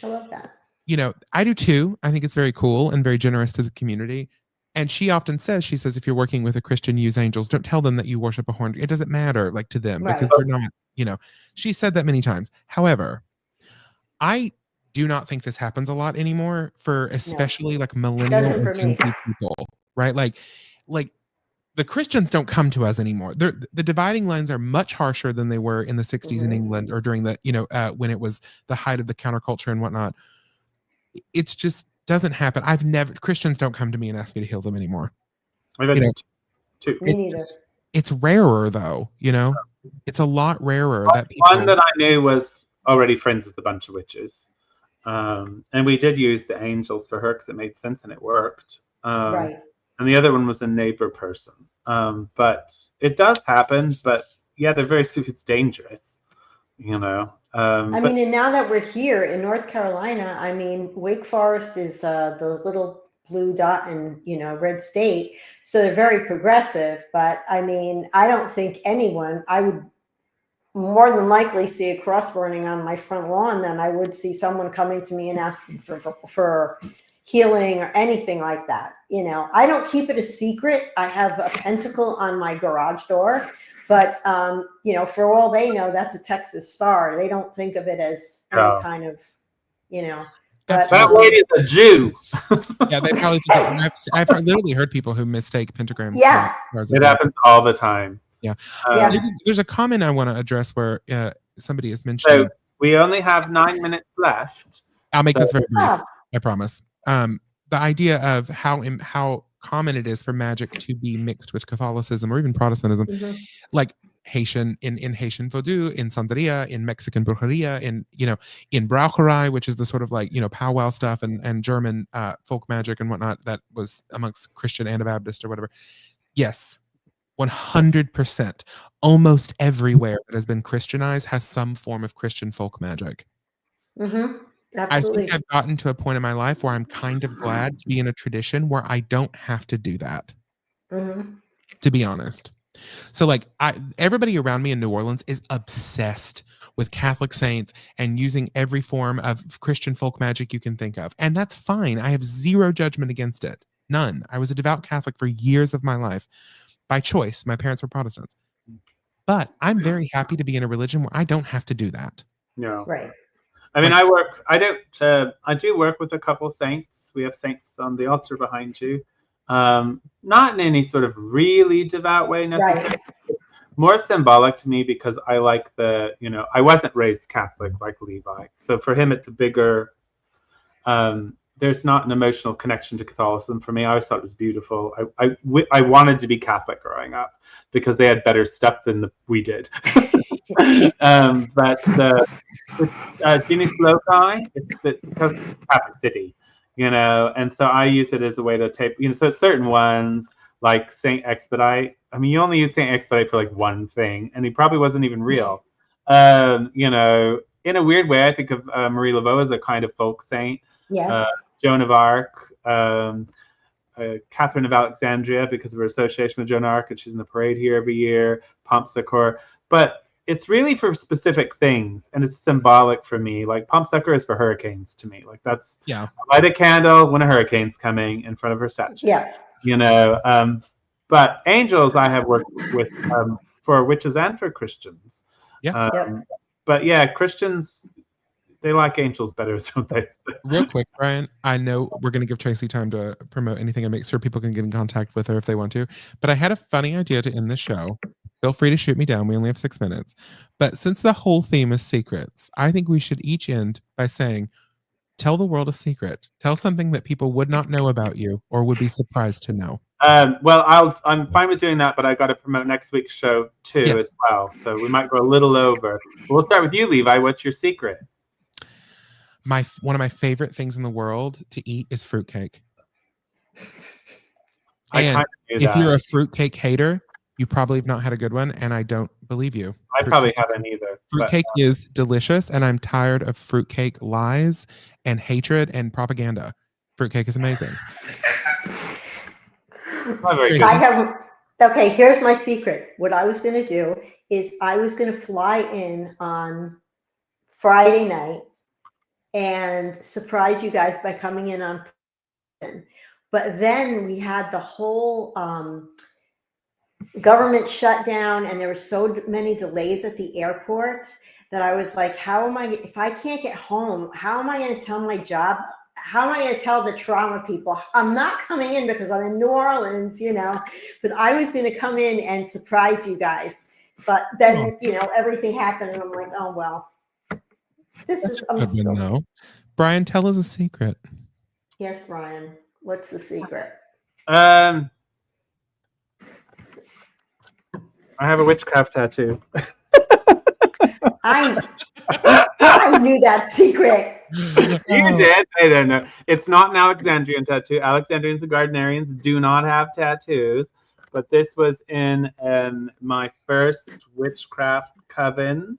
I love that. You know, I do too. I think it's very cool and very generous to the community. And she often says, if you're working with a Christian, use angels. Don't tell them that you worship a horn. It doesn't matter, like, to them, because they're not, you know, she said that many times. However, I do not think this happens a lot anymore for especially like millennial or Gen Z people, right? Like the Christians don't come to us anymore. The dividing lines are much harsher than they were in the 60s in England, or during the, you know, when it was the height of the counterculture and whatnot. It's just doesn't happen. Christians don't come to me and ask me to heal them anymore. Me neither. It's rarer though, you know? It's a lot rarer. One that I knew was already friends with a bunch of witches. And we did use the angels for her because it made sense and it worked. Right. And the other one was a neighbor person. But it does happen, but yeah, they're very, it's dangerous, you know. I mean, and now that we're here in North Carolina, I mean, Wake Forest is the little blue dot in, you know, red state. So they're very progressive. But I mean, I don't think I would more than likely see a cross burning on my front lawn than I would see someone coming to me and asking for healing or anything like that. You know, I don't keep it a secret. I have a pentacle on my garage door. But, you know, for all they know, that's a Texas star. They don't think of it as any kind of, you know. That lady's a Jew. Yeah, they probably think I've literally heard people who mistake pentagrams. Yeah. It happens all the time. Yeah. There's a comment I want to address where somebody is mentioning. So we only have 9 minutes left. I'll make this very brief. I promise. The idea of how common it is for magic to be mixed with Catholicism or even Protestantism, like Haitian in Haitian Vodou, in Santeria, in Mexican Brujeria, in Braucherei, which is the sort of like, you know, powwow stuff, and German folk magic and whatnot that was amongst Christian Anabaptist or whatever. Yes, 100%. Almost everywhere that has been Christianized has some form of Christian folk magic. Absolutely. I think I've gotten to a point in my life where I'm kind of glad to be in a tradition where I don't have to do that, to be honest. So like everybody around me in New Orleans is obsessed with Catholic saints and using every form of Christian folk magic you can think of. And that's fine. I have zero judgment against it. None. I was a devout Catholic for years of my life by choice. My parents were Protestants. But I'm very happy to be in a religion where I don't have to do that. No. Right. I mean, I do work with a couple saints. We have saints on the altar behind you. Not in any sort of really devout way necessarily. Right. More symbolic to me because I like I wasn't raised Catholic like Levi. So for him, it's a bigger, there's not an emotional connection to Catholicism for me. I always thought it was beautiful. I wanted to be Catholic growing up because they had better stuff than we did. But the Genius Loci, it's Catholic City, you know, and so I use it as a way to tape, you know, so certain ones like Saint Expedite. I mean, you only use Saint Expedite for like one thing, and he probably wasn't even real. You know, in a weird way, I think of Marie Laveau as a kind of folk saint. Yes. Joan of Arc, Catherine of Alexandria, because of her association with Joan of Arc, and she's in the parade here every year. Pompsucor, but it's really for specific things, and it's symbolic for me. Like Pompsucor is for hurricanes to me. Like that's light a candle when a hurricane's coming in front of her statue. Yeah, you know. But angels, I have worked with for witches and for Christians. Yeah. But yeah, Christians, they like angels better, don't they? Real quick, Brian, I know we're going to give Tracy time to promote anything and make sure people can get in contact with her if they want to. But I had a funny idea to end the show. Feel free to shoot me down. We only have 6 minutes. But since the whole theme is secrets, I think we should each end by saying, tell the world a secret. Tell something that people would not know about you or would be surprised to know. Well, I'm fine with doing that, but I got to promote next week's show too Yes. as well. So we might go a little over. We'll start with you, Levi. What's your secret? One of my favorite things in the world to eat is fruitcake. I And kind of knew if that. you're a fruitcake hater, you probably have not had a good one, and I don't believe you. I probably haven't either. Fruitcake is delicious, and I'm tired of fruitcake lies and hatred and propaganda. Fruitcake is amazing. Not very good. I have, okay, here's my secret. What I was going to do is I was going to fly in on Friday night and surprise you guys by coming in on. But then we had the whole government shutdown, and there were so many delays at the airports that I was like, how am I, if I can't get home, how am I going to tell my job? How am I going to tell the trauma people? I'm not coming in because I'm in New Orleans, you know, but I was going to come in and surprise you guys. But then, you know, everything happened, and I'm like, oh, well, this That's is, a good one, though. Brian, tell us a secret. Yes, Brian, what's the secret? I have a witchcraft tattoo. I knew that secret. You did? I don't know. It's not an Alexandrian tattoo. Alexandrians and Gardnerians do not have tattoos. But this was in my first witchcraft coven.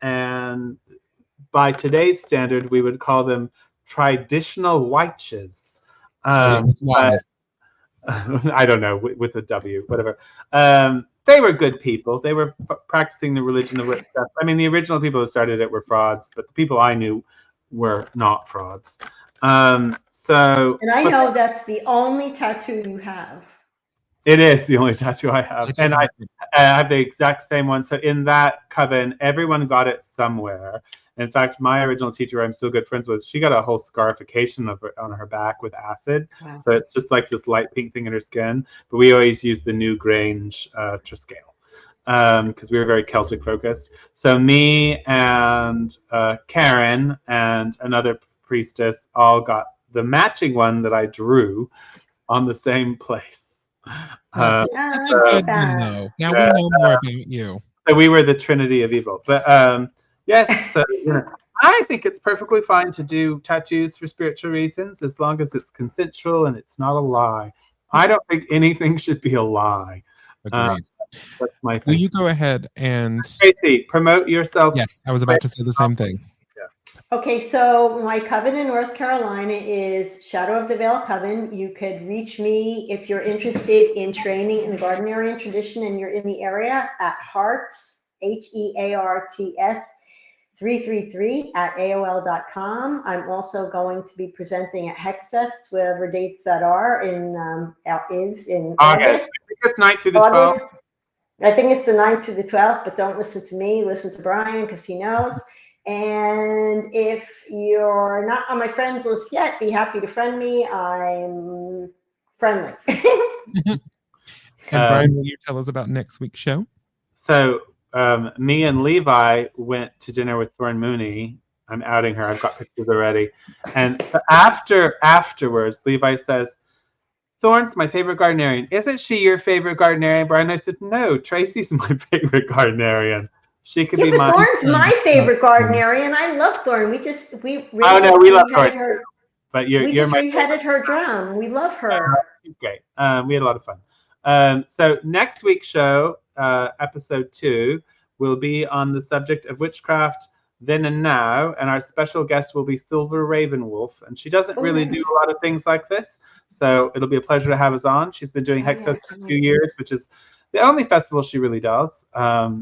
And by today's standard, we would call them traditional witches. Wise. I don't know, with a W, whatever. They were good people. They were practicing the religion of witchcraft. I mean, the original people that started it were frauds, but the people I knew were not frauds. And I know that's the only tattoo you have. It is the only tattoo I have. And I have the exact same one. So in that coven, everyone got it somewhere. In fact, my original teacher, I'm still good friends with, she got a whole scarification on her back with acid. Wow. So it's just like this light pink thing in her skin. But we always used the New Grange Triscale because we were very Celtic focused. So me and Karen and another priestess all got the matching one that I drew on the same place. That's a good one, though. Now we know more about you. So we were the Trinity of Evil. But yes, so you know, I think it's perfectly fine to do tattoos for spiritual reasons as long as it's consensual and it's not a lie. I don't think anything should be a lie. Agreed. That's my thing. Will you go ahead and Tracy, promote yourself? Yes, I was about to say the same thing. Okay, so my coven in North Carolina is Shadow of the Veil Coven. You could reach me if you're interested in training in the Gardnerian tradition and you're in the area at Hearts, HEARTS 333 at AOL.com. I'm also going to be presenting at Hexfest, whatever dates that are in August. I think it's 9th through the 12th. I think it's the 9th to the 12th, but don't listen to me. Listen to Brian because he knows. And if you're not on my friends list yet, be happy to friend me. I'm friendly. And Brian, will you tell us about next week's show? So me and Levi went to dinner with Thorn Mooney. I'm outing her. I've got pictures already. And afterwards, Levi says, Thorn's my favorite Gardnerian. Isn't she your favorite Gardnerian, Brian? I said, no, Tracy's my favorite Gardnerian. She could be my. Thorn's my favorite Gardnerian. I love Thorn. We love Thorn. But you're my beheaded her drum. We love her. She's great. We had a lot of fun. So next week's show, episode 2, will be on the subject of witchcraft then and now, and our special guest will be Silver Ravenwolf, and she doesn't really do a lot of things like this, so it'll be a pleasure to have us on. She's been doing Hexfest for a few years, which is the only festival she really does.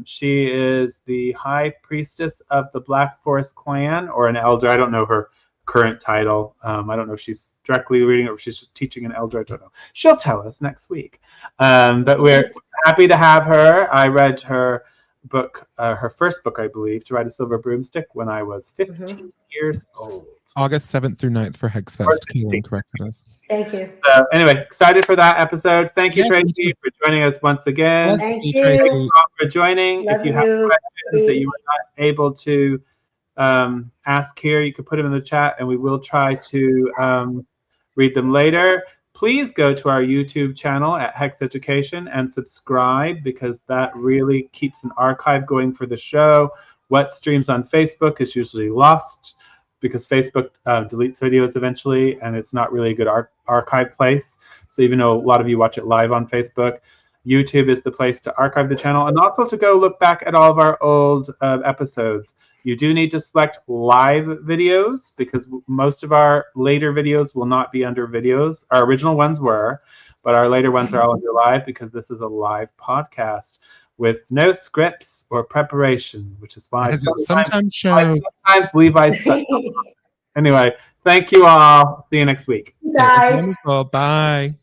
She is the High Priestess of the Black Forest Clan, or an Elder. I don't know her current title. I don't know if she's directly reading it or if she's just teaching an Elder. I don't know. She'll tell us next week. But we're happy to have her. I read her book, her first book, I believe, To Ride a Silver Broomstick, when I was 15 years old. August 7th through 9th for Hexfest. Keelan corrected us. Thank you. So anyway, excited for that episode. Thank you, Tracy, for joining us once again. Yes, Thank you. Tracy. Thank you all for joining. Love if you have questions that you were not able to ask here, you can put them in the chat, and we will try to read them later. please go to our YouTube channel at Hex Education and subscribe, because that really keeps an archive going for the show. What streams on Facebook is usually lost because Facebook deletes videos eventually, and it's not really a good archive place. So even though a lot of you watch it live on Facebook, YouTube is the place to archive the channel, and also to go look back at all of our old episodes. You do need to select live videos, because most of our later videos will not be under videos. Our original ones were, but our later ones are all under live, because this is a live podcast with no scripts or preparation, which is why sometimes shows. Sometimes Levi's. Anyway, thank you all. See you next week. Guys. Wonderful. Bye.